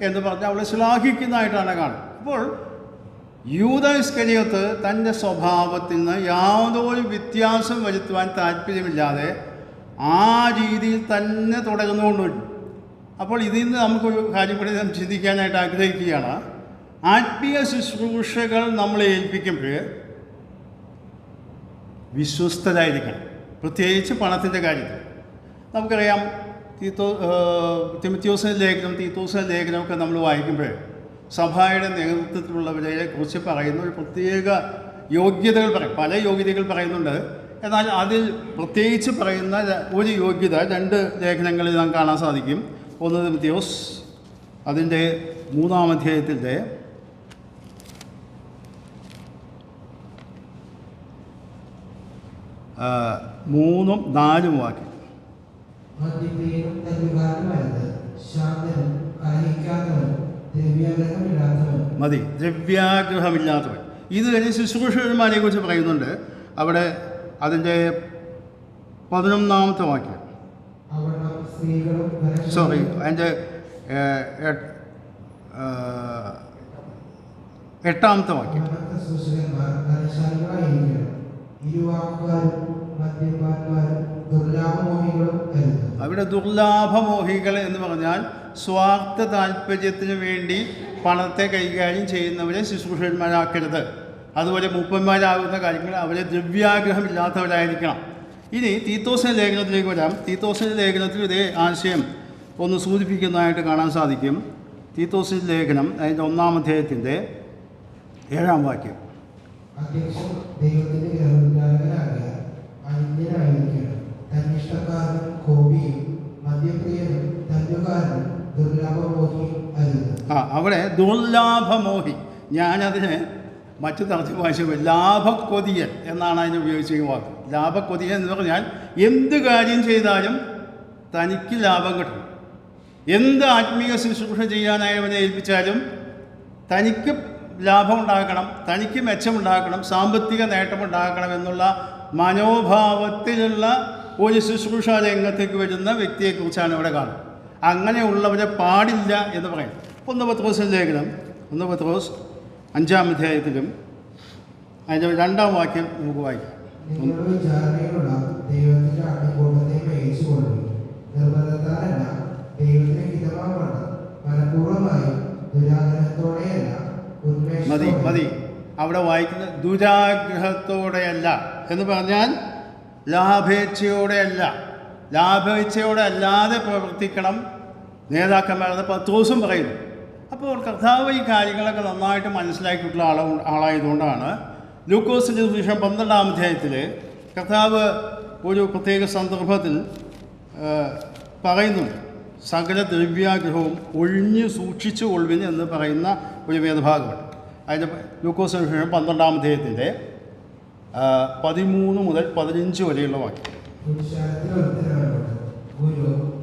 എന്ന് പറഞ്ഞ് അവളെ ശ്ലാഘിക്കുന്നതായിട്ടാണ് കാണുന്നത്. അപ്പോൾ യൂദാ ഇസ്കരിയോത്ത് തൻ്റെ സ്വഭാവത്തിൽ നിന്ന് യാതൊരു വ്യത്യാസം വരുത്തുവാൻ താല്പര്യമില്ലാതെ ആ രീതിയിൽ തന്നെ തുടർന്നുകൊണ്ടുവരും. അപ്പോൾ ഇതിൽ നിന്ന് നമുക്കൊരു കാര്യം കൂടി ചിന്തിക്കാനായിട്ട് ആഗ്രഹിക്കുകയാണ്. ആത്മീയ ശുശ്രൂഷകൾ നമ്മളെ ഏൽപ്പിക്കുമ്പോൾ വിശ്വസ്തരായിരിക്കണം, പ്രത്യേകിച്ച് പണത്തിൻ്റെ കാര്യത്തിൽ. നമുക്കറിയാം, തിമോഥെയോസിൻ്റെ ലേഖനം, തീത്തോസിൻ്റെ ലേഖനമൊക്കെ നമ്മൾ വായിക്കുമ്പോൾ സഭയുടെ നേതൃത്വത്തിലുള്ളവരെ കുറിച്ച് പറയുന്ന ഒരു പ്രത്യേക യോഗ്യതകൾ പറയും. പല യോഗ്യതകൾ പറയുന്നുണ്ട്. എന്നാൽ അതിൽ പ്രത്യേകിച്ച് പറയുന്ന ഒരു യോഗ്യത 2 ലേഖനങ്ങളിൽ നാം കാണാൻ സാധിക്കും. ഒന്ന് തിമോഥെയോസ് അതിൻ്റെ 3-ാം അധ്യായത്തിൻ്റെ 3-ഉം 4-ഉം വാക്യം. മതി, ദ്രവ്യാഗ്രഹമില്ലാത്തവൻ. ഇത് കഴിഞ്ഞ് ശുശ്രൂഷകന്മാരെ കുറിച്ച് പറയുന്നുണ്ട്. അവിടെ അതിൻ്റെ 11-ാമത്തെ വാക്യം, സോറി, അതിൻ്റെ 8-ാമത്തെ വാക്യം. അവിടെ ദുർലാഭമോഹികൾ എന്ന് പറഞ്ഞാൽ സ്വാർത്ഥ താല്പര്യത്തിന് വേണ്ടി പണത്തെ കൈകാര്യം ചെയ്യുന്നവരെ ശുശ്രൂഷകന്മാരാക്കരുത്. അതുപോലെ മൂപ്പന്മാരാകുന്ന കാര്യങ്ങൾ അവരെ ദ്രവ്യാഗ്രഹമില്ലാത്തവരായിരിക്കണം. ഇനി തീത്തോസിൻ്റെ ലേഖനത്തിലേക്ക് വരാം. തീത്തോസിൻ്റെ ലേഖനത്തിൽ ഇതേ ആശയം ഒന്ന് സൂചിപ്പിക്കുന്നതായിട്ട് കാണാൻ സാധിക്കും. തീത്തോസിൻ്റെ ലേഖനം അതിൻ്റെ 1-ാം അധ്യായത്തിൻ്റെ 7-ാം വാക്യം. അവിടെ ദുർലാഭമോഹി, ഞാനതിന് മറ്റു തരത്തിൽ വായിച്ചപ്പോൾ ലാഭക്കൊതിയൻ എന്നാണ് അതിന് ഉപയോഗിച്ച വാക്ക്. ലാഭക്കൊതിയൻ എന്ന് പറഞ്ഞാൽ എന്ത് കാര്യം ചെയ്താലും തനിക്ക് ലാഭം കിട്ടണം. എന്ത് ആത്മീയ ശുശ്രൂഷ ചെയ്യാനായി അവനെ ഏൽപ്പിച്ചാലും തനിക്ക് ലാഭമുണ്ടാക്കണം, തനിക്ക് മെച്ചമുണ്ടാക്കണം, സാമ്പത്തിക നേട്ടമുണ്ടാക്കണം എന്നുള്ള മനോഭാവത്തിലുള്ള ഒരു ശുശ്രൂഷ രംഗത്തേക്ക് വരുന്ന വ്യക്തിയെക്കുറിച്ചാണ് ഇവിടെ കാണുന്നത്. അങ്ങനെയുള്ളവരെ പാടില്ല എന്ന് പറയും. 1 പത്രോസിൻ്റെ ലേഖനം 1 പത്രോസ് 5-ാം അധ്യായത്തിലും അതിൻ്റെ 2-ാം വാക്യം നമുക്ക് വായിക്കാം. മതി. അവിടെ വായിക്കുന്നത് ദുരാഗ്രഹത്തോടെയല്ല എന്ന് പറഞ്ഞാൽ ലാഭേച്ഛയോടെയല്ല. ലാഭേച്ഛയോടെ അല്ലാതെ പ്രവർത്തിക്കണം നേതാക്കന്മാരെന്ന് പത്രോസും പറയുന്നു. അപ്പോൾ കർത്താവ് ഈ കാര്യങ്ങളൊക്കെ നന്നായിട്ട് മനസ്സിലാക്കിയിട്ടുള്ള ആളായതുകൊണ്ടാണ് ലൂക്കോസിൻ്റെ സുവിശേഷം 12-ാം അധ്യായത്തിൽ കർത്താവ് ഒരു പ്രത്യേക സന്ദർഭത്തിൽ പറയുന്നുണ്ട്, സകല ദ്രവ്യാഗ്രഹവും ഒഴിഞ്ഞു സൂക്ഷിച്ചു കൊള്ളുവിൻ എന്ന് പറയുന്ന ഒരു വേദഭാഗമുണ്ട്. അതിൻ്റെ ലൂക്കോസ് സുവിശേഷം 12-ാം അധ്യായത്തിൻ്റെ 13 മുതൽ 15 വരെയുള്ള വാക്യം.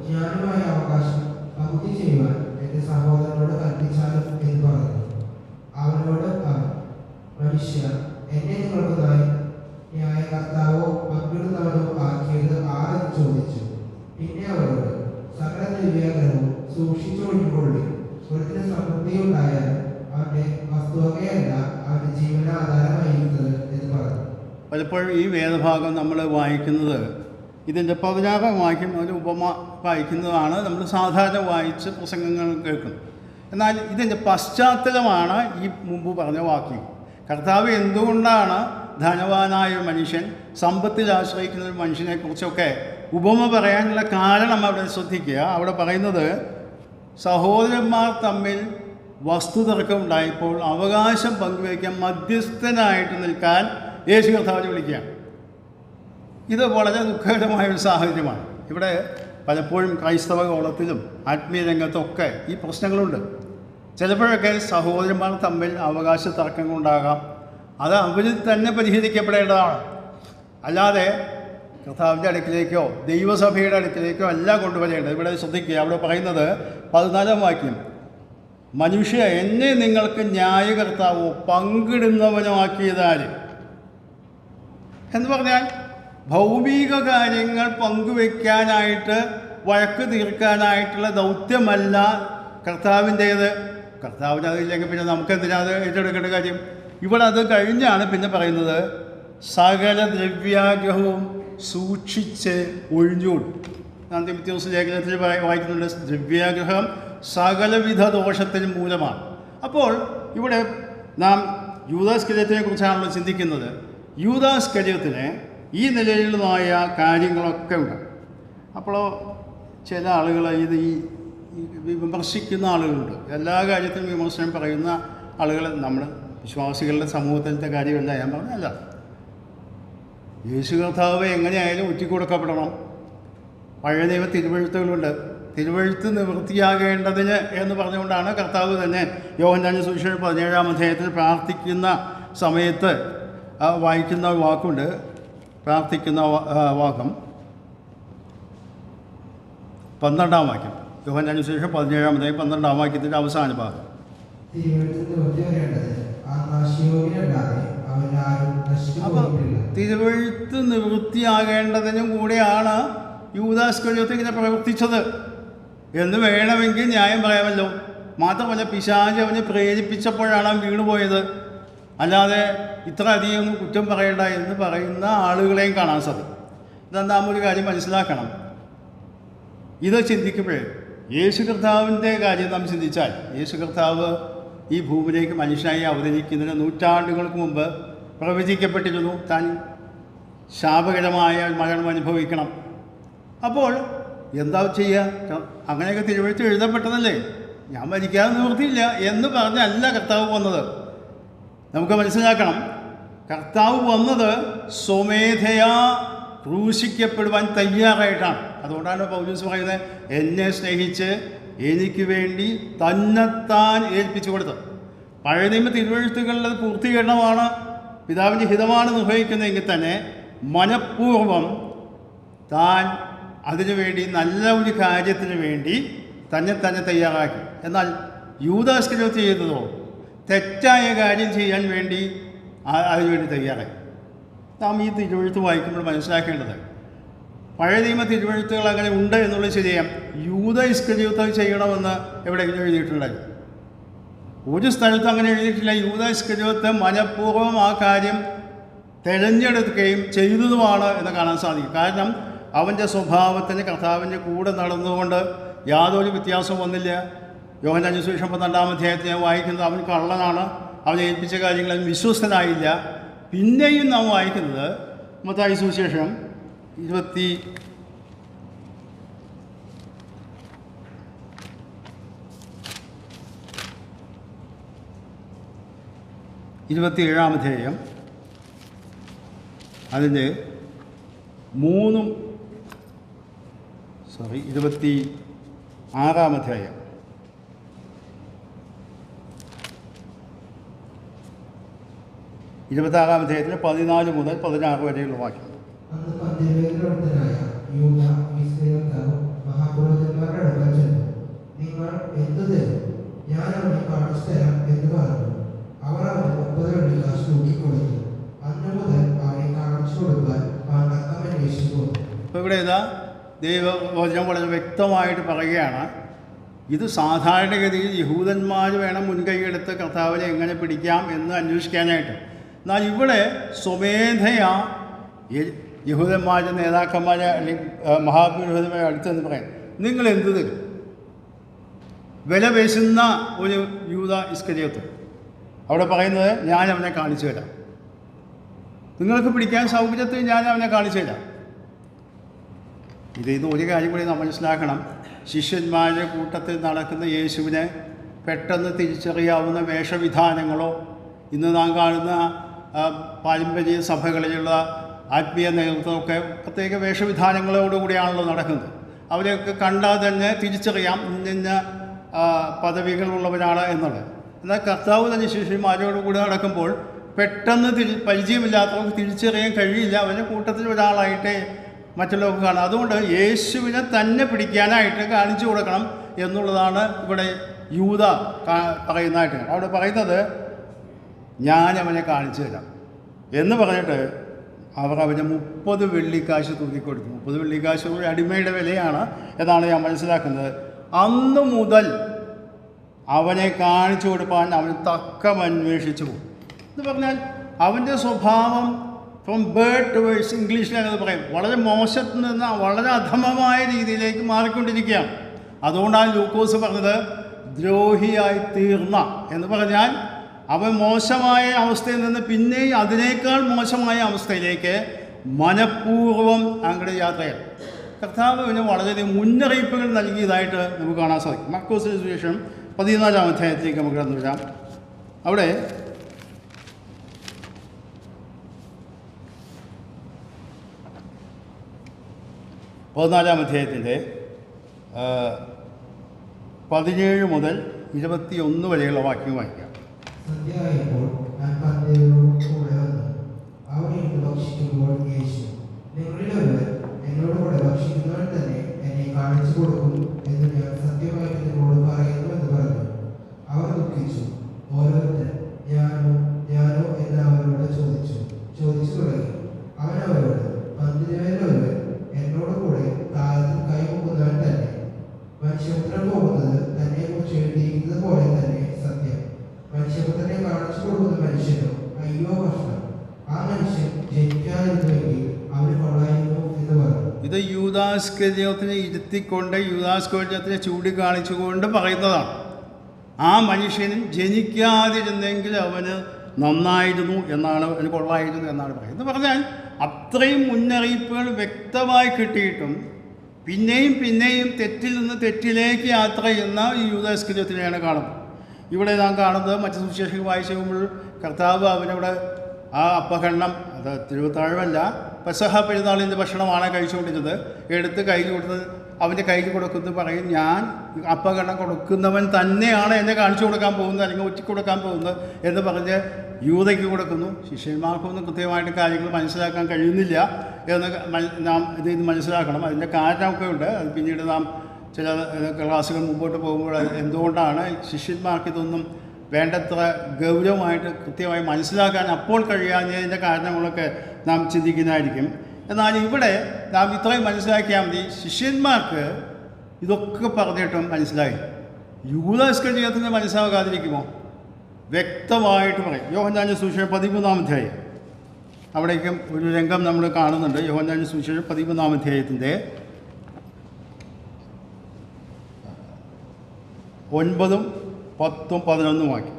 ജ്ഞാനമായ അവകാശം പകുതി ചെയ്യുവാൻ എന്റെ സഹോദരനോട് കൽപ്പിച്ചാലും എന്ന് പറഞ്ഞു. അവനോട് അവൻ, മനുഷ്യ, എന്നെ നിങ്ങൾക്ക് ന്യായകർത്താവോ പങ്കിടുന്നവനോ ആക്കിയത് ആരെന്ന് ചോദിച്ചു. പിന്നെ അവരോട്, സകല ദ്രവ്യാഗ്രഹവും സൂക്ഷിച്ചൊഴിഞ്ഞുകൊള്ളി. ഒരുത്തിന് സമൃദ്ധിയുണ്ടായാൽ അവന്റെ വസ്തുവകയല്ല അവന്റെ ജീവനാധാരമായിരിക്കുന്നത് എന്ന് പറഞ്ഞു. പലപ്പോഴും ഈ വേദഭാഗം നമ്മൾ വായിക്കുന്നത്, ഇതിൻ്റെ 16-ാം വാക്യം ഒരു ഉപമ വായിക്കുന്നതാണ് നമ്മൾ സാധാരണ വായിച്ച് പ്രസംഗങ്ങൾ കേൾക്കുന്നത്. എന്നാൽ ഇതിൻ്റെ പശ്ചാത്തലമാണ് ഈ മുമ്പ് പറഞ്ഞ വാക്യം. കർത്താവ് എന്തുകൊണ്ടാണ് ധനവാനായ ഒരു മനുഷ്യൻ, സമ്പത്തിൽ ആശ്രയിക്കുന്ന ഒരു മനുഷ്യനെക്കുറിച്ചൊക്കെ ഉപമ പറയാനുള്ള കാരണം അവിടെ ശ്രദ്ധിക്കുക. അവിടെ പറയുന്നത്, സഹോദരന്മാർ തമ്മിൽ വസ്തുതർക്കം ഉണ്ടായപ്പോൾ അവകാശം പങ്കുവയ്ക്കാൻ മധ്യസ്ഥനായിട്ട് നിൽക്കാൻ യേശു കർത്താവിനെ വിളിക്കുകയാണ്. ഇത് വളരെ ദുഃഖകരമായൊരു സാഹചര്യമാണ്. ഇവിടെ പലപ്പോഴും ക്രൈസ്തവ കോളത്തിലും ആത്മീയ രംഗത്തൊക്കെ ഈ പ്രശ്നങ്ങളുണ്ട്. ചിലപ്പോഴൊക്കെ സഹോദരന്മാർ തമ്മിൽ അവകാശ തർക്കങ്ങളുണ്ടാകാം. അത് അവരിൽ തന്നെ പരിഹരിക്കപ്പെടേണ്ടതാണ്. അല്ലാതെ കർത്താവിൻ്റെ അടുക്കിലേക്കോ ദൈവസഭയുടെ അടുക്കിലേക്കോ അല്ല കൊണ്ടുവരേണ്ടത്. ഇവിടെ ശ്രദ്ധിക്കുക, അവിടെ പറയുന്നത് 14-ാം വാക്യം, മനുഷ്യ, എന്നെ നിങ്ങൾക്ക് ന്യായകർത്താവോ പങ്കിടുന്നവനോ ആക്കിയതാര് എന്ന് പറഞ്ഞാൽ, ഭൗമിക കാര്യങ്ങൾ പങ്കുവെക്കാനായിട്ട്, വഴക്ക് തീർക്കാനായിട്ടുള്ള ദൗത്യമല്ല കർത്താവിൻ്റേത്. കർത്താവിന് അതില്ലെങ്കിൽ പിന്നെ നമുക്കെന്തിനാ അത് ഏറ്റെടുക്കേണ്ട കാര്യം? ഇവിടെ അത് കഴിഞ്ഞാണ് പിന്നെ പറയുന്നത്, സകല ദ്രവ്യാഗ്രഹവും സൂക്ഷിച്ച് ഒഴിഞ്ഞുകൊള്ളും. ഞാൻ തിമോഥെയോസ് ലേഖനത്തിൽ വായിക്കുന്നുണ്ട്, ദ്രവ്യാഗ്രഹം സകലവിധ ദോഷത്തിനും മൂലമാണ്. അപ്പോൾ ഇവിടെ നാം യൂദാസ്കര്യത്തിനെ കുറിച്ചാണല്ലോ ചിന്തിക്കുന്നത്. യൂദാസ്കര്യത്തിന് ഈ നിലയിലുള്ളതായ കാര്യങ്ങളൊക്കെ ഉണ്ട്. അപ്പോൾ ചില ആളുകൾ ഇത് ഈ വിമർശിക്കുന്ന ആളുകളുണ്ട്. എല്ലാ കാര്യത്തിലും വിമർശനം പറയുന്ന ആളുകൾ നമ്മൾ വിശ്വാസികളുടെ സമൂഹത്തിലത്തെ കാര്യമല്ല ഞാൻ പറഞ്ഞല്ല. യേശു കർത്താവ് എങ്ങനെയായാലും ഒറ്റിക്കൊടുക്കപ്പെടണം. പഴയ നിയമ തിരുവെഴുത്തുകളുണ്ട്. തിരുവെഴുത്ത് നിവൃത്തിയാകേണ്ടതിന് എന്ന് പറഞ്ഞുകൊണ്ടാണ് കർത്താവ് തന്നെ യോഹന്നാന്റെ സുവിശേഷം 17-ാം അധ്യായത്തിൽ പ്രാർത്ഥിക്കുന്ന സമയത്ത് വായിക്കുന്ന വാക്കുണ്ട്. പ്രാർത്ഥിക്കുന്ന വാക്യം 12-ാം വാക്യം, യോഹന്നാന്റെ സുവിശേഷം 17-ാം അധ്യായം 12-ാം വാക്യത്തിൻ്റെ അവസാന ഭാഗം. അപ്പോൾ തിരുവെഴുത്ത് നിവൃത്തിയാകേണ്ടതിനും കൂടെയാണ് യൂദാസ്കര്യത്തിൽ ഇങ്ങനെ പ്രവർത്തിച്ചത് എന്ന് വേണമെങ്കിൽ ന്യായം പറയാമല്ലോ. മാത്രമല്ല, പിശാച് അവനെ പ്രേരിപ്പിച്ചപ്പോഴാണ് അവൻ വീണുപോയത്. അല്ലാതെ ഇത്ര അധികം കുറ്റം പറയേണ്ട എന്ന് പറയുന്ന ആളുകളെയും കാണാൻ സാധിക്കും. ഇതെന്താ ഒരു കാര്യം മനസ്സിലാക്കണം. ഇത് ചിന്തിക്കുമ്പോഴേ യേശു കർത്താവിൻ്റെ കാര്യം നാം ചിന്തിച്ചാൽ, യേശു കർത്താവ് ഈ ഭൂമിയിലേക്ക് മനുഷ്യനായി അവതരിക്കുന്നതിന് നൂറ്റാണ്ടുകൾക്ക് മുമ്പ് പ്രവചിക്കപ്പെട്ടിരുന്നു. താൻ ശാപകരമായ മരണം അനുഭവിക്കണം. അപ്പോൾ എന്താ ചെയ്യുക? അങ്ങനെയൊക്കെ തിരുവെഴുത്ത് എഴുതപ്പെട്ടതല്ലേ, ഞാൻ മരിക്കാതെ നിവൃത്തിയില്ല എന്ന് പറഞ്ഞല്ല കർത്താവ് വന്നത്. നമുക്ക് മനസ്സിലാക്കണം, കർത്താവ് വന്നത് സ്വമേധയാ ക്രൂശിക്കപ്പെടുവാൻ തയ്യാറായിട്ടാണ്. അതുകൊണ്ടാണ് പൗലോസ് പറയുന്നത്, എന്നെ സ്നേഹിച്ച് എനിക്ക് വേണ്ടി തന്നെത്താൻ ഏൽപ്പിച്ചു കൊടുത്തത്. പഴയ നിയമ തിരുവെഴുത്തുകളുടെ പൂർത്തീകരണമാണ്, പിതാവിൻ്റെ ഹിതമാണ് നിർവഹിക്കുന്നതെങ്കിൽ തന്നെ മനഃപൂർവ്വം താൻ അതിനുവേണ്ടി നല്ല ഒരു കാര്യത്തിന് വേണ്ടി തന്നെ തയ്യാറാക്കി. എന്നാൽ യൂദാസ്കര്യോത്ത് ചെയ്തതോ തെറ്റായ കാര്യം ചെയ്യാൻ വേണ്ടി അതിനുവേണ്ടി തയ്യാറായി. നാം ഈ തിരുവെഴുത്ത് വായിക്കുമ്പോൾ മനസ്സിലാക്കേണ്ടത്, പഴയ നിയമ തിരുവെഴുത്തുകൾ അങ്ങനെ ഉണ്ട് എന്നുള്ളത് ശരിയാം. യൂദാ ഇസ്കര്യോത്ത് ചെയ്യണമെന്ന് എവിടെയെങ്കിലും എഴുതിയിട്ടുണ്ടായി? ഒരു സ്ഥലത്തും അങ്ങനെ എഴുതിയിട്ടില്ല. യൂദാ ഇസ്കര്യോത്ത് മനഃപൂർവ്വം ആ കാര്യം തിരഞ്ഞെടുക്കുകയും ചെയ്തതുമാണ് എന്ന് കാണാൻ സാധിക്കും. കാരണം അവൻ്റെ സ്വഭാവത്തിന് കർത്താവിൻ്റെ കൂടെ നടന്നുകൊണ്ട് യാതൊരു വ്യത്യാസവും വന്നില്ല. യോഹന്നാന്റെ സുവിശേഷം 12-ാം അധ്യായത്തിൽ ഞാൻ വായിക്കുന്നത്, അവൻ കള്ളനാണ്, അവൻ ഏൽപ്പിച്ച കാര്യങ്ങളിൽ വിശ്വസ്തനായില്ല. പിന്നെയും നാം വായിക്കുന്നത് മത്തായി സുവിശേഷം 28 27-ാം അധ്യായം അതിൻ്റെ 26-ാം അധ്യായം 26-ാം അധ്യായത്തിൽ 14 മുതൽ 16 വരെയുള്ള വാക്യം. അന്ന് പന്തിരുവരിലൊരുത്തനായ യൂദ ഇസ്രായേൽക്കാർ മഹാപുരോഹിതന്മാരുടെ അടുക്കൽ ചെന്നു. നിങ്ങൾ എന്തു തരും? ഞാൻ അവനെ കാണിച്ചു തരാം എന്ന് പറഞ്ഞു. അവർ അവന് 30 വെള്ളിക്കാശ് തൂക്കിക്കൊടുത്തു. അന്നു മുതൽ അവനെ കാണിച്ചു കൊടുക്കാൻ അവൻ തക്കമന്വേഷിച്ചു പോന്നു. ഇപ്പോൾ ഇവിടെ ഇതാ ദൈവവചനം വളരെ വ്യക്തമായിട്ട് പറയുകയാണ്, ഇത് സാധാരണഗതിയിൽ യഹൂദന്മാർ വേണം മുൻകൈയെടുത്ത് കർത്താവിനെ എങ്ങനെ പിടിക്കാം എന്ന് അന്വേഷിക്കാനായിട്ട്. എന്നാൽ ഇവിടെ സ്വമേധയാ യഹൂദന്മാരുടെ നേതാക്കന്മാരെ അല്ലെങ്കിൽ മഹാപുരോഹിതന്മാരെ അടുത്തെന്ന് പറയാം, നിങ്ങൾ എന്ത് തരും? വില പേശുന്ന ഒരു യൂദ ഇസ്കരിയോത്ത് അവിടെ പറയുന്നത്, ഞാൻ അവനെ കാണിച്ചു തരാം, നിങ്ങൾക്ക് പിടിക്കാൻ സൗകര്യത്തിൽ ഞാൻ അവനെ കാണിച്ചു തരാം. ഇത് ഒരു കാര്യം കൂടി നാം മനസ്സിലാക്കണം. ശിഷ്യന്മാരുടെ കൂട്ടത്തിൽ നടക്കുന്ന യേശുവിനെ പെട്ടെന്ന് തിരിച്ചറിയാവുന്ന വേഷവിധാനങ്ങളോ ഇന്ന് നാം കാണുന്ന പാരമ്പര്യ സഭകളിലുള്ള ആത്മീയ നേതൃത്വമൊക്കെ പ്രത്യേക വേഷവിധാനങ്ങളോടുകൂടിയാണല്ലോ നടക്കുന്നത്. അവരെയൊക്കെ കണ്ടാൽ തന്നെ തിരിച്ചറിയാം ഇന്ന പദവികളുള്ളവരാണ് എന്നുള്ളത്. എന്നാൽ കർത്താവ് തന്നെ ശിഷ്യന്മാരോടുകൂടി നടക്കുമ്പോൾ പെട്ടെന്ന് പരിചയമില്ലാത്തവർക്ക് തിരിച്ചറിയാൻ കഴിയില്ല. അവരുടെ കൂട്ടത്തിൽ ഒരാളായിട്ട് മറ്റുള്ളവർക്ക് കാണാം. അതുകൊണ്ട് യേശുവിനെ തന്നെ പിടിക്കാനായിട്ട് കാണിച്ചു കൊടുക്കണം എന്നുള്ളതാണ് ഇവിടെ യൂദ പറയുന്നതായിട്ട്. അവിടെ പറയുന്നത്, ഞാൻ അവനെ കാണിച്ചു തരാം എന്ന് പറഞ്ഞിട്ട് അവർ അവന് 30 വെള്ളിക്കാശ് തൂക്കിക്കൊടുത്തു. 30 വെള്ളിക്കാശ് ഒരു അടിമയുടെ വിലയാണ് എന്നാണ് ഞാൻ മനസ്സിലാക്കുന്നത്. അന്നു മുതൽ അവനെ കാണിച്ചു കൊടുക്കാൻ അവൻ തക്കമന്വേഷിച്ചു പോകും എന്ന് പറഞ്ഞാൽ അവൻ്റെ സ്വഭാവം ഫ്രം ബേർഡ് ടു വേഴ്സ്, ഇംഗ്ലീഷിൽ അങ്ങനെ പറയും, വളരെ മോശത്തിൽ നിന്ന് വളരെ അധമമായ രീതിയിലേക്ക് മാറിക്കൊണ്ടിരിക്കുകയാണ്. അതുകൊണ്ടാണ് ലൂക്കോസ് പറഞ്ഞത് ദ്രോഹിയായി തീർന്ന എന്ന് പറഞ്ഞാൽ അവൻ മോശമായ അവസ്ഥയിൽ നിന്ന് പിന്നെ അതിനേക്കാൾ മോശമായ അവസ്ഥയിലേക്ക് മനഃപൂർവ്വം അങ്ങോട്ട് യാത്രയാണ്. കർത്താവ് പിന്നെ വളരെയധികം മുന്നറിയിപ്പുകൾ നൽകിയതായിട്ട് നമുക്ക് കാണാൻ സാധിക്കും. മർക്കോസിന് സുവിശേഷം 14-ാം അധ്യായത്തിലേക്ക് നമുക്ക് കടന്നു വരാം. അവിടെ 14-ാം അധ്യായത്തിൻ്റെ 17 മുതൽ 21 വരെയുള്ള വാക്യം വായിക്കാം. സന്ധ്യയായപ്പോൾ ഞാൻ പന്തിരുവരോട് കൂടെ വന്നു. അവർ ഇരുന്ന് ഭക്ഷിക്കുമ്പോൾ യേശു, നിങ്ങളിലൊരുവൻ എന്നോട് കൂടെ ഭക്ഷിക്കുന്നവൻ തന്നെ എന്നെ കാണിച്ചു കൊടുക്കും എന്ന് ഞാൻ സത്യമായിട്ട് നിങ്ങളോട് പറയുന്നു എന്ന് പറഞ്ഞു. അവർ ദുഃഖിച്ചു. ഓരോരുത്തർ ഞാനോ എന്ന് അവരോട് ചോദിച്ചു തുടങ്ങി. അവൻ അവരോട്, പന്തിരുവരിലൊരുവൻ എന്നോട് കൂടെ താഴത്തിൽ കൈമുക്കുന്നവൻ തന്നെ. മനുഷ്യപുത്രൻ പോകുന്നത് തന്നെക്കുറിച്ച് എഴുതിയിരിക്കുന്നത് പോലെ തന്നെ സത്യം. മനുഷ്യപുത്രനെ കാണിച്ചു കൊടുക്കുന്ന മനുഷ്യനോ അയ്യോ കഷ്ടം, ആ മനുഷ്യൻ ജനിക്കാതിരുന്നുവെങ്കിൽ അവന് കൊള്ളായിരുന്നു എന്ന് പറഞ്ഞു. ഇത് യൂദാസ്കര്യത്തിനെ ഇരുത്തിക്കൊണ്ട് യൂദാസ്കര്യത്തിനെ ചൂണ്ടിക്കാണിച്ചുകൊണ്ട് പറയുന്നതാണ്. ആ മനുഷ്യൻ ജനിക്കാതിരുന്നെങ്കിൽ അവന് നന്നായിരുന്നു എന്നാണ്, അവന് കൊള്ളായിരുന്നു എന്നാണ് പറയുന്നത്. എന്ന് പറഞ്ഞാൽ അത്രയും മുന്നറിയിപ്പുകൾ വ്യക്തമായി കിട്ടിയിട്ടും പിന്നെയും തെറ്റിൽ നിന്ന് തെറ്റിലേക്ക് യാത്ര ചെയ്യുന്ന ഈ യൂദാസ്കര്യത്തിനെയാണ് കാണുന്നത്. ഇവിടെ നാം കാണുന്നത് മറ്റു സുവിശേഷങ്ങൾ വായിച്ചു കഴിയുമ്പോൾ കർത്താവ് അവനവിടെ ആ അപ്പകണ്ണം, അത് തിരുവത്താഴമല്ല, പെസഹ പെരുന്നാളിൻ്റെ ഭക്ഷണമാണ് കഴിച്ചുകൊണ്ടിരുന്നത്, എടുത്ത് കയ്യിൽ കൊടുത്ത് അവൻ്റെ കയ്യിൽ കൊടുക്കുന്നത് പറയും, ഞാൻ അപ്പകണ്ണം കൊടുക്കുന്നവൻ തന്നെയാണ് എന്നെ കാണിച്ചു കൊടുക്കാൻ പോകുന്നത് അല്ലെങ്കിൽ ഒറ്റ കൊടുക്കാൻ പോകുന്നത് എന്ന് പറഞ്ഞ് യൂദയ്ക്ക് കൊടുക്കുന്നു. ശിഷ്യന്മാർക്കൊന്നും കൃത്യമായിട്ട് കാര്യങ്ങൾ മനസ്സിലാക്കാൻ കഴിയുന്നില്ല എന്ന് നാം ഇത് മനസ്സിലാക്കണം. അതിൻ്റെ കാരണമൊക്കെ ഉണ്ട്. അത് പിന്നീട് നാം ചില ക്ലാസ്സുകൾ മുമ്പോട്ട് പോകുമ്പോൾ എന്തുകൊണ്ടാണ് ശിഷ്യന്മാർക്ക് ഇതൊന്നും വേണ്ടത്ര ഗൗരവമായിട്ട് കൃത്യമായി മനസ്സിലാക്കാൻ അപ്പോൾ കഴിയാഞ്ഞതിൻ്റെ കാരണങ്ങളൊക്കെ നാം ചിന്തിക്കുന്നതായിരിക്കും. എന്നാൽ ഇവിടെ നാം ഇത്രയും മനസ്സിലാക്കിയാൽ മതി, ശിഷ്യന്മാർക്ക് ഇതൊക്കെ പറഞ്ഞിട്ടും മനസ്സിലായി. യൂദാസ്കര്യത്തിന് മനസ്സിലാകാതിരിക്കുമോ? വ്യക്തമായിട്ട് പറയും. യോഹന്നാന്റെ സുവിശേഷം 13-ാം അധ്യായം, അവിടേക്കും ഒരു രംഗം നമ്മൾ കാണുന്നുണ്ട്. യോഹന്നാന്റെ സുവിശേഷം 13-ാം അധ്യായത്തിൻ്റെ 9, 10, 11 വാക്യം.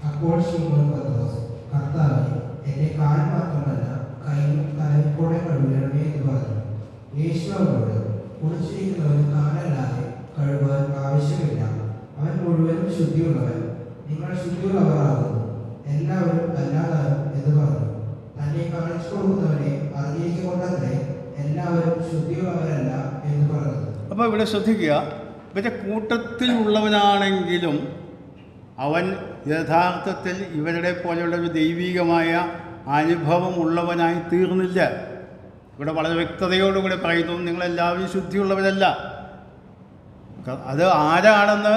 അപ്പോൾ ശിമോൻ പത്രോസ്, കർത്താവേ, എന്റെ കാൽ മാത്രമല്ല കൈയും തലയും കൂടെ കഴുകണമേ എന്ന് പറഞ്ഞു. യേശു അവനോട്, കുളിച്ചിരിക്കുന്നവന് കാലല്ലാതെ കഴുകാൻ ആവശ്യമില്ല, അവൻ മുഴുവനും ശുദ്ധിയുള്ളവൻ. നിങ്ങൾ ശുദ്ധിയുള്ളവരാകുന്നു, എല്ലാവരും അല്ലാതാകും എന്ന് പറഞ്ഞു. തന്നെ കാണിച്ചു കൊടുക്കുന്നവരെ അറിഞ്ഞിരിക്കൊണ്ടത്രേ എല്ലാവരും ശുദ്ധിയുള്ളവരല്ല എന്ന് പറഞ്ഞത്. അപ്പോൾ ഇവിടെ ശ്രദ്ധിക്കുക, ഇവരുടെ കൂട്ടത്തിലുള്ളവനാണെങ്കിലും അവൻ യഥാർത്ഥത്തിൽ ഇവരുടെ പോലെയുള്ള ഒരു ദൈവികമായ അനുഭവം ഉള്ളവനായി തീർന്നില്ല. ഇവിടെ വളരെ വ്യക്തതയോടുകൂടി പറയുന്നു, നിങ്ങളെല്ലാവരും ശുദ്ധിയുള്ളവരല്ല. അത് ആരാണെന്ന്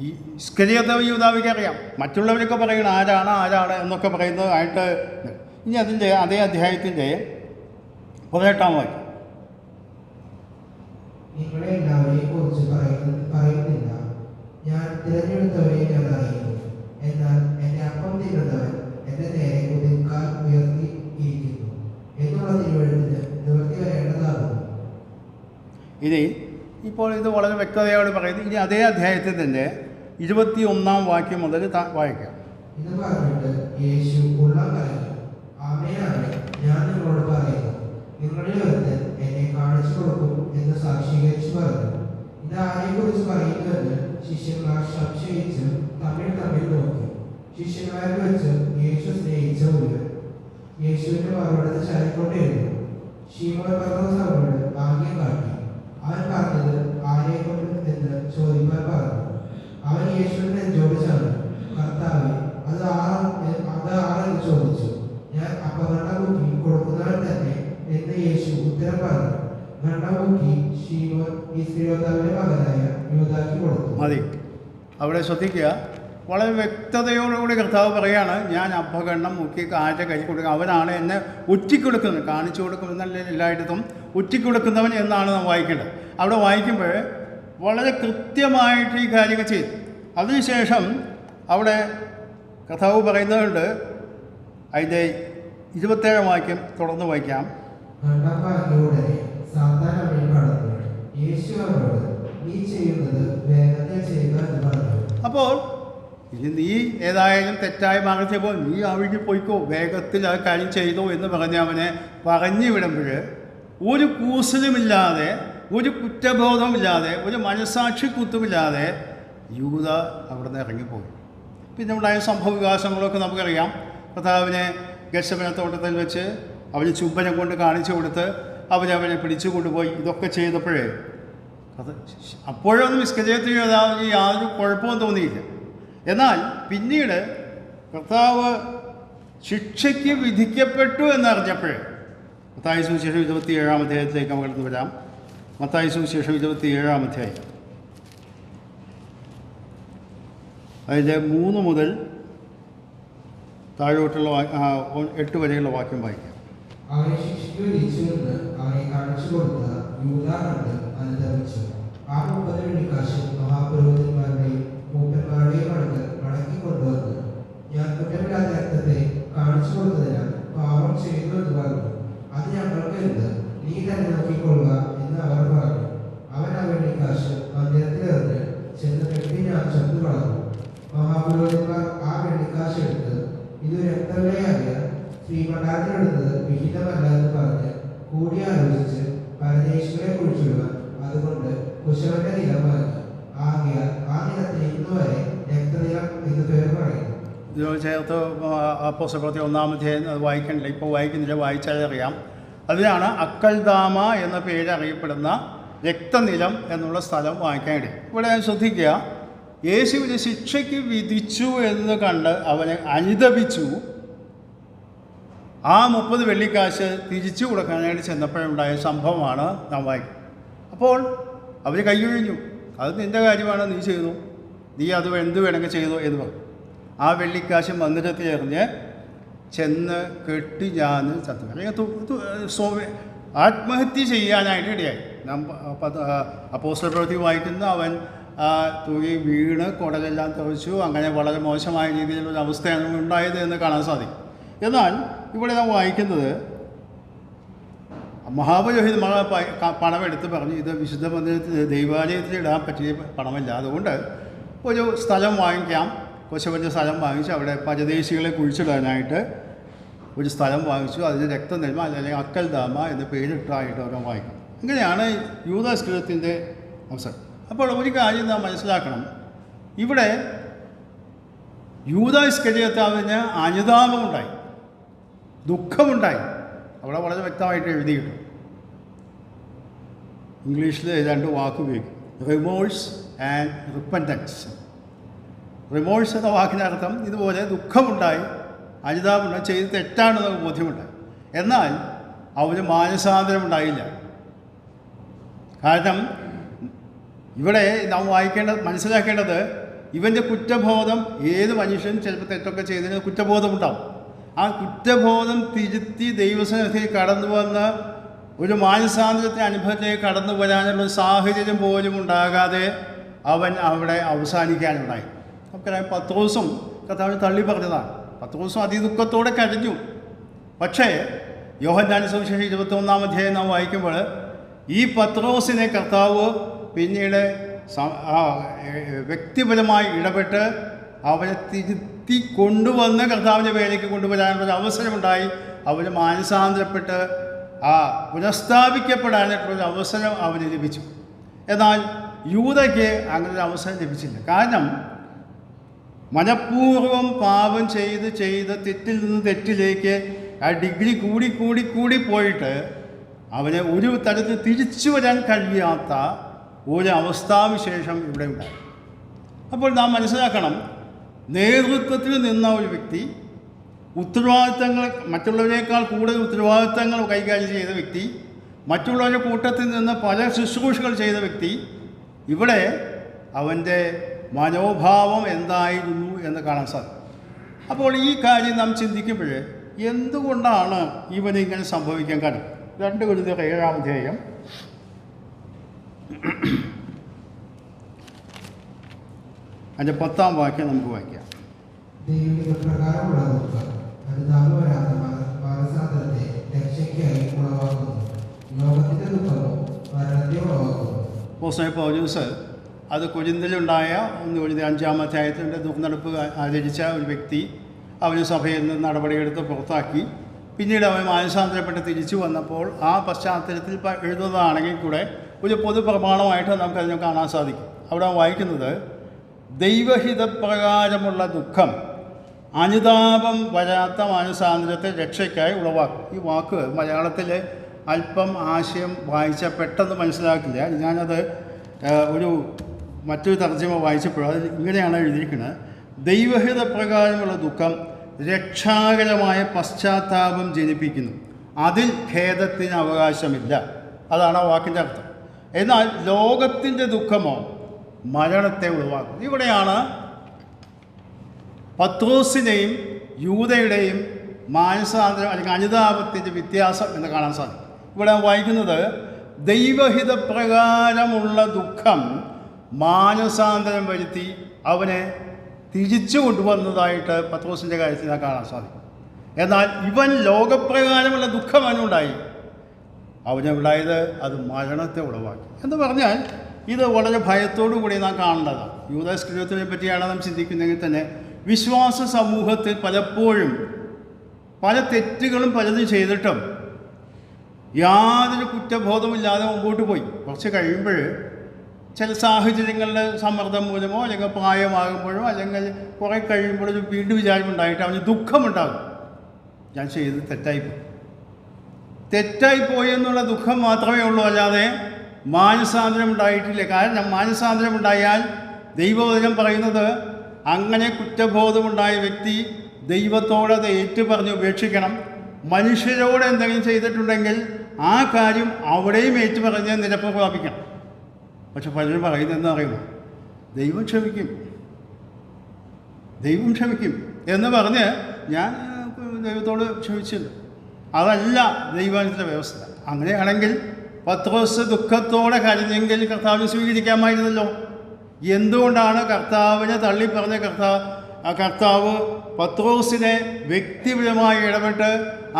ഈ ഇസ്കരിയോത്ത യൂദാവിക്ക് അറിയാം. മറ്റുള്ളവരൊക്കെ പറയണം ആരാണ് എന്നൊക്കെ പറയുന്നതായിട്ട്. ഇനി അതിൻ്റെ അതേ അധ്യായത്തിൻ്റെ 18-ാം വാക്യം. നിങ്ങളെ എല്ലാവരെയും കുറിച്ച് പറയുന്നില്ല, ഞാൻ തിരഞ്ഞെടുത്തവരെ ഞാൻ അറിയുന്നു. എന്നാൽ എന്റെ അപ്പം തിന്നുന്നവൻ എന്റെ നേരെ കുതിർക്കാൽ ഉയർത്തിയിരിക്കുന്നു എന്നുള്ള തിരുവഴുത്തിന് നിവർത്തി വരേണ്ടതാകുന്നു. ഇനി ഇപ്പോൾ ഇത് വളരെ വ്യക്തതയോട് പറയുന്നത്. ഇനി അതേ അധ്യായത്തിൽ തന്നെ 21-ാം വാക്യം മുതൽ വായിക്കാം. ഇത് പറഞ്ഞിട്ട് യേശു ഉള്ളം കലങ്ങി, ആമേൻ ആമേൻ, ഞാൻ നിങ്ങളോട് പറയുന്നു, നിങ്ങളിൽ ഒരുത്തൻ എന്നെ കാണിച്ചു കൊടുക്കും എന്ന് സാക്ഷീകരിച്ചു പറഞ്ഞു. ഇത് ആരെക്കുറിച്ച് പറയുന്നുവെന്ന് ശിഷ്യന്മാർ സംശയിച്ച് തമ്മിൽ നോക്കി. ശിഷ്യന്മാരിൽ വെച്ച് യേശു സ്നേഹിച്ച ഒരുവൻ യേശുവിന്റെ മറുപടി ചാരിക്കൊണ്ടിരുന്നു. ശീമോൻ പത്രോസ് അവനോട് ആംഗ്യം കാട്ടി. അവൻ പറഞ്ഞത് ആരെ കൊണ്ട് എന്ന് ചോദിക്കാൻ പറഞ്ഞു. അവൻ യേശുവിന്റെ നെഞ്ചോട് ചേർന്നു, കർത്താവേ, അത് ആരെന്ന് ചോദിച്ചു. ഞാൻ അപ്പകണ്ട മുക്കി കൊടുക്കുന്നവൻ തന്നെ എന്ന് യേശു ഉത്തരം പറഞ്ഞു. ഗണ്ഡം മുക്കി ശീമോൻ ഇസ്കരിയോത്താവിന്റെ മകനായ യൂദായ്ക്ക് കൊടുത്തു. മതി. അവിടെ ശ്രദ്ധിക്കുക, വളരെ വ്യക്തതയോടുകൂടി കർത്താവ് പറയാണ്, ഞാൻ അപ്പകണ്ണം മുക്കി ആരുടെ കൈ കൊടുക്കുക, അവനാണ് എന്നെ ഒറ്റിക്കൊടുക്കുന്നത്. കാണിച്ചു കൊടുക്കുമെന്നല്ല എല്ലായിടത്തും ഒറ്റിക്കൊടുക്കുന്നവൻ എന്നാണ് നാം വായിക്കേണ്ടത്. അവിടെ വായിക്കുമ്പോൾ വളരെ കൃത്യമായിട്ട് ഈ കാര്യങ്ങൾ ചെയ്തു. അതിനുശേഷം അവിടെ കർത്താവ് പറയുന്നതുകൊണ്ട് അതിൻ്റെ 27-ാം വാക്യം തുടർന്ന് വായിക്കാം. അപ്പോൾ ഇനി നീ ഏതായാലും തെറ്റായ മാർഗത്തിൽ നീ അവിഴി പോയിക്കോ, വേഗത്തിൽ ആ കാര്യം ചെയ്തോ എന്ന് പറഞ്ഞ് അവനെ പറഞ്ഞു വിടുമ്പോൾ ഒരു കൂസലുമില്ലാതെ, ഒരു കുറ്റബോധമില്ലാതെ, ഒരു മനസാക്ഷി കുത്തുമില്ലാതെ യൂദ അവിടെ നിന്ന് ഇറങ്ങിപ്പോയി. പിന്നെ ഉണ്ടായ സംഭവ വികാസങ്ങളൊക്കെ നമുക്കറിയാം. കർത്താവിനെ ഗത്സമന തോട്ടത്തിൽ വെച്ച് അവന് ചുംബനം കൊണ്ട് കാണിച്ചു കൊടുത്ത് അവനെ പിടിച്ചു കൊണ്ടുപോയി. ഇതൊക്കെ ചെയ്തപ്പോഴേ അപ്പോഴൊന്നും ഇസ്കരിയോത്ത് യൂദാവിന് യാതൊരു കുഴപ്പവും തോന്നിയില്ല. എന്നാൽ പിന്നീട് കർത്താവ് ശിക്ഷയ്ക്ക് വിധിക്കപ്പെട്ടു എന്നറിഞ്ഞപ്പോഴേ മത്തായി സുവിശേഷം 27-ാം അധ്യായത്തിലേക്ക് നമുക്ക് കടന്നു വരാം. മത്തായി സുവിശേഷം 27-ാം അധ്യായം അതിൻ്റെ 3 മുതൽ താഴോട്ടുള്ള 8 വരെയുള്ള വാക്യം വായിക്കാം. അവനെ ശിക്ഷയ്ക്ക് വിധിച്ചുവെന്ന് അവനെ കാണിച്ചു കൊടുത്ത യൂദാ കണ്ട് അനുദപിച്ചു. ആ 30 വെള്ളിക്കാശ് മഹാപുരോഹിതന്മാരുടെയും മൂപ്പന്മാരുടെയും അടുത്ത് മടക്കിക്കൊണ്ടുവന്ന്, ഞാൻ കുറ്റമില്ലാത്ത രക്തത്തെ കാണിച്ചു കൊടുത്തതിനാൽ പാപം ചെയ്തു എന്ന് പറഞ്ഞു. അത് ഞങ്ങൾക്ക് എന്ത്, നീ തന്നെ നോക്കിക്കൊള്ളുക എന്ന് അവർ പറഞ്ഞു. അവൻ ആ വെള്ളിക്കാശ് മന്ദിരത്തിലെറിഞ്ഞ് ചെന്ന് കെട്ടി ഞാൻ ചത്തു കളഞ്ഞു. മഹാപുരോഹിതന്മാർ ആ വെള്ളിക്കാശ് എടുത്ത്, ഇത് രക്തവിലയായ ശ്രീമണ്ഡലത്തിലെടുത്തത് വിഹിതമല്ല എന്ന് പറഞ്ഞ് കൂടിയാലോചിച്ച് പരദേശികളെ കുഴിച്ചിടുവാൻ അതുകൊണ്ട് കുശവന്റെ നിലം വാങ്ങി. ആകയാൽ ആ നിലത്തിന് ഇന്നുവരെ രക്തനിലം എന്ന് പേര് പറയുന്നു. ഇതിനോട് ചേർത്ത് അപ്പോസ്തലപ്രവൃത്തി 1-ാം അധ്യായം അത് വായിക്കണില്ല, ഇപ്പോൾ വായിക്കുന്നില്ല, വായിച്ചാൽ അറിയാം. അതിനാണ് അക്കൽദാമ എന്ന പേര് അറിയപ്പെടുന്ന രക്തനിലം എന്നുള്ള സ്ഥലം വായിക്കാനിടയിൽ. ഇവിടെ ശ്രദ്ധിക്കുക, യേശുവിനെ ശിക്ഷയ്ക്ക് വിധിച്ചു എന്ന് കണ്ട് അവനെ അനുദപിച്ചു. ആ 30 വെള്ളിക്കാശ് തിരിച്ചു കൊടുക്കാനായിട്ട് ചെന്നപ്പോഴുണ്ടായ സംഭവമാണ് നാം വായിക്കുന്നത്. അപ്പോൾ അവർ കൈയൊഴിഞ്ഞു. അത് നിൻ്റെ കാര്യമാണ്, നീ ചെയ്തു, നീ അത് എന്ത് വേണമെങ്കിൽ ചെയ്തു എന്ന് പറഞ്ഞു. ആ വെള്ളിക്കാശ് മന്ദിരത്തിലെറിഞ്ഞ് ചെന്ന് കെട്ടി ഞാൻ ചത്തു. അല്ലെങ്കിൽ ആത്മഹത്യ ചെയ്യാനായിട്ട് ഇടയായി. നാം അപ്പോസ്തലപ്രവൃത്തി വായിക്കുന്ന അവൻ തൂങ്ങി വീണ് കുടലെല്ലാം തെറിച്ചു. അങ്ങനെ വളരെ മോശമായ രീതിയിലുള്ള അവസ്ഥയാണ് ഉണ്ടായത് എന്ന് കാണാൻ സാധിക്കും. എന്നാൽ ഇവിടെ നാം വായിക്കുന്നത് മഹാപുരോഹിതന്മാർ പണമെടുത്ത് പറഞ്ഞു, ഇത് വിശുദ്ധ മന്ദിരത്തിൽ ദൈവാലയത്തിൽ ഇടാൻ പറ്റിയ പണമല്ല, അതുകൊണ്ട് ഒരു സ്ഥലം വാങ്ങിക്കാം. കൊശവൻ്റെ സ്ഥലം വാങ്ങിച്ച് അവിടെ പരദേശികളെ കുഴിച്ചിടാനായിട്ട് ഒരു സ്ഥലം വാങ്ങിച്ചു. അതിന് രക്തനിലം അല്ലെങ്കിൽ അക്കൽദാമ എന്ന് പേരിട്ടായിട്ട് അവരെ വായിക്കും. ഇങ്ങനെയാണ് യൂദാ ഇസ്കരിയോത്തിന്റെ അവസരം. അപ്പോൾ ഒരു കാര്യം നാം മനസ്സിലാക്കണം, ഇവിടെ യൂദാ ഇസ്കരിയോത്താവിന് അനുതാപമുണ്ടായി, ദുഃഖമുണ്ടായി. അവിടെ വളരെ വ്യക്തമായിട്ട് എഴുതിയിട്ടു. ഇംഗ്ലീഷിൽ രണ്ട് വാക്ക് ഉപയോഗിക്കും, റിമോഴ്സ് ആൻഡ് റിപ്പൻറ്റൻസ്. റിമോഴ്സ് എന്ന വാക്കിനർത്ഥം ഇതുപോലെ ദുഃഖമുണ്ടായി, അനുതാപമുണ്ടായി, ചെയ്ത് തെറ്റാണെന്ന് ബോധ്യമുണ്ടായി. എന്നാൽ അവന് മാനസാന്തരം ഉണ്ടായില്ല. കാരണം ഇവിടെ നാം മനസ്സിലാക്കേണ്ടത് ഇവൻ്റെ കുറ്റബോധം, ഏത് മനുഷ്യനും ചിലപ്പോൾ തെറ്റൊക്കെ ചെയ്തതിന് കുറ്റബോധമുണ്ടാവും. ആ കുറ്റബോധം തിരുത്തി ദൈവസന്നിധിയിൽ കടന്നു വന്ന് ഒരു മാനസാന്തരത്തെ അനുഭവത്തിലേക്ക് കടന്നു വരാനുള്ള സാഹചര്യം പോലും ഉണ്ടാകാതെ അവൻ അവിടെ അവസാനിക്കാനുണ്ടായി. നമുക്കറിയാം, പത്രോസും കർത്താവിനെ തള്ളി പറഞ്ഞതാണ്. പത്രോസും അതിദുഃഖത്തോടെ കരഞ്ഞു. പക്ഷേ യോഹന്നാൻ സുവിശേഷം 21-ാം അധ്യായം നാം വായിക്കുമ്പോൾ ഈ പത്രോസിനെ കർത്താവ് പിന്നീട് വ്യക്തിപരമായി ഇടപെട്ട് അവനെ തിരുത്തി കൊണ്ടുവന്ന് കർത്താവിൻ്റെ വേലയ്ക്ക് കൊണ്ടുവരാനുള്ള അവസരമുണ്ടായി. അവന് മാനസാന്തരപ്പെട്ട് പുനഃസ്ഥാപിക്കപ്പെടാനായിട്ടുള്ളൊരു അവസരം അവന് ലഭിച്ചു. എന്നാൽ യൂദയ്ക്ക് അങ്ങനൊരു അവസരം ലഭിച്ചില്ല. കാരണം മനഃപൂർവ്വം പാപം ചെയ്ത് തെറ്റിൽ നിന്ന് തെറ്റിലേക്ക് ആ ഡിഗ്രി കൂടി പോയിട്ട് അവന് ഒരു തരത്തിൽ തിരിച്ചു വരാൻ കഴിയാത്ത ഒരു അവസ്ഥാവിശേഷം ഇവിടെ ഉണ്ടായി. അപ്പോൾ നാം മനസ്സിലാക്കണം, നേതൃത്വത്തിൽ നിന്ന ഒരു വ്യക്തി, ഉത്തരവാദിത്തങ്ങൾ മറ്റുള്ളവരേക്കാൾ കൂടുതൽ ഉത്തരവാദിത്തങ്ങൾ കൈകാര്യം ചെയ്ത വ്യക്തി, മറ്റുള്ളവരുടെ കൂട്ടത്തിൽ നിന്ന് പല ശുശ്രൂഷകൾ ചെയ്ത വ്യക്തി, ഇവിടെ അവൻ്റെ മനോഭാവം എന്തായിരുന്നു എന്ന് കാണാൻ സാധിക്കും. അപ്പോൾ ഈ കാര്യം നാം ചിന്തിക്കുമ്പോൾ എന്തുകൊണ്ടാണ് ഇവനിങ്ങനെ സംഭവിക്കാൻ കാര്യം? 2 കൊരിന്ത്യർ 7-ാം അധ്യായം 10-ാം വാക്യം നമുക്ക് വായിക്കാം. അപ്പോസ്തലൻ പൗലോസ് അത് കൊരിന്ത്യയിലുണ്ടായ 1 കൊരിന്ത്യർ 5-ാം അധ്യായത്തിൻ്റെ ദുർനടപ്പ് ആചരിച്ച ഒരു വ്യക്തി അവന് സഭയിൽ നിന്ന് നടപടിയെടുത്ത് പുറത്താക്കി. പിന്നീട് അവൻ മാനസാന്തരപ്പെട്ട് തിരിച്ചു വന്നപ്പോൾ ആ പശ്ചാത്തലത്തിൽ എഴുതുന്നതാണെങ്കിൽ കൂടെ ഒരു പൊതുപ്രമാണമായിട്ട് നമുക്കതിനെ കാണാൻ സാധിക്കും. അവിടെ വായിക്കുന്നത്, ദൈവഹിതപ്രകാരമുള്ള ദുഃഖം അനുതാപം വരാത്ത മാനസാന്തരത്തെ രക്ഷയ്ക്കായി ഉളവാക്കും. ഈ വാക്ക് മലയാളത്തിൽ അല്പം ആശയം വായിച്ചാൽ പെട്ടെന്ന് മനസ്സിലാക്കില്ല. ഞാനത് മറ്റൊരു തർജ്ജമ വായിച്ചപ്പോൾ അത് ഇങ്ങനെയാണ് എഴുതിയിരിക്കുന്നത്: ദൈവഹിതപ്രകാരമുള്ള ദുഃഖം രക്ഷാകരമായ പശ്ചാത്താപം ജനിപ്പിക്കുന്നു, അതിൽ ഖേദത്തിന് അവകാശമില്ല. അതാണ് ആ വാക്കിൻ്റെ അർത്ഥം. എന്നാൽ ലോകത്തിൻ്റെ ദുഃഖമോ മരണത്തെ ഉളവാക്കും. ഇവിടെയാണ് പത്രോസിൻ്റെയും യൂദയുടെയും മാനസാന്തരം അല്ലെങ്കിൽ അനുതാപത്തിൻ്റെ വ്യത്യാസം എന്ന് കാണാൻ സാധിക്കും. ഇവിടെ വായിക്കുന്നത്, ദൈവഹിതപ്രകാരമുള്ള ദുഃഖം മാനസാന്തരം വരുത്തി അവനെ തിരിച്ചു കൊണ്ടുവന്നതായിട്ട് പത്രോസിൻ്റെ കാര്യത്തിൽ കാണാൻ സാധിക്കും. എന്നാൽ ഇവൻ ലോകപ്രകാരമുള്ള ദുഃഖം അവനുണ്ടായി, അവനുണ്ടായത് അത് മരണത്തെ ഉളവാക്കി. എന്ന് പറഞ്ഞാൽ ഇത് വളരെ ഭയത്തോടു കൂടി നാം കാണേണ്ടതാണ്. യൂദാ ഇസ്കരിയോത്തിനെ പറ്റിയാണ് നാം ചിന്തിക്കുന്നതെങ്കിൽ തന്നെ വിശ്വാസ സമൂഹത്തിൽ പലപ്പോഴും പല തെറ്റുകളും പലതും ചെയ്തിട്ടും യാതൊരു കുറ്റബോധമില്ലാതെ മുമ്പോട്ട് പോയി. കുറച്ച് കഴിയുമ്പോൾ ചില സാഹചര്യങ്ങളുടെ സമ്മർദ്ദം മൂലമോ അല്ലെങ്കിൽ പ്രായമാകുമ്പോഴോ അല്ലെങ്കിൽ കുറേ കഴിയുമ്പോഴൊരു വീണ്ടും വിചാരമുണ്ടായിട്ട് അവന് ദുഃഖമുണ്ടാകും. ഞാൻ ചെയ്ത് തെറ്റായിപ്പോയി എന്നുള്ള ദുഃഖം മാത്രമേ ഉള്ളൂ, അല്ലാതെ മാനസാന്തരം ഉണ്ടായിട്ടില്ല. കാരണം മാനസാന്തരം ഉണ്ടായാൽ ദൈവവചനം പറയുന്നത് അങ്ങനെ കുറ്റബോധമുണ്ടായ വ്യക്തി ദൈവത്തോട് അത് ഏറ്റുപറഞ്ഞ് ഉപേക്ഷിക്കണം. മനുഷ്യരോട് എന്തെങ്കിലും ചെയ്തിട്ടുണ്ടെങ്കിൽ ആ കാര്യം അവിടെയും ഏറ്റുപറഞ്ഞ് നിരപ്പ് പ്രാപിക്കണം. പക്ഷെ പലരും പറയുന്നതെന്ന് അറിയുമോ? ദൈവം ക്ഷമിക്കും എന്ന് പറഞ്ഞ് ഞാൻ ദൈവത്തോട് ക്ഷമിച്ചില്ല. അതല്ല ദൈവത്തിൻ്റെ വ്യവസ്ഥ. അങ്ങനെയാണെങ്കിൽ പത്രോസ് ദുഃഖത്തോടെ കരഞ്ഞെങ്കിൽ കർത്താവിനെ സ്വീകരിക്കാമായിരുന്നല്ലോ. എന്തുകൊണ്ടാണ് കർത്താവിനെ തള്ളിപ്പറഞ്ഞ കർത്താവ് പത്രോസിനെ വ്യക്തിപരമായി ഇടപെട്ട്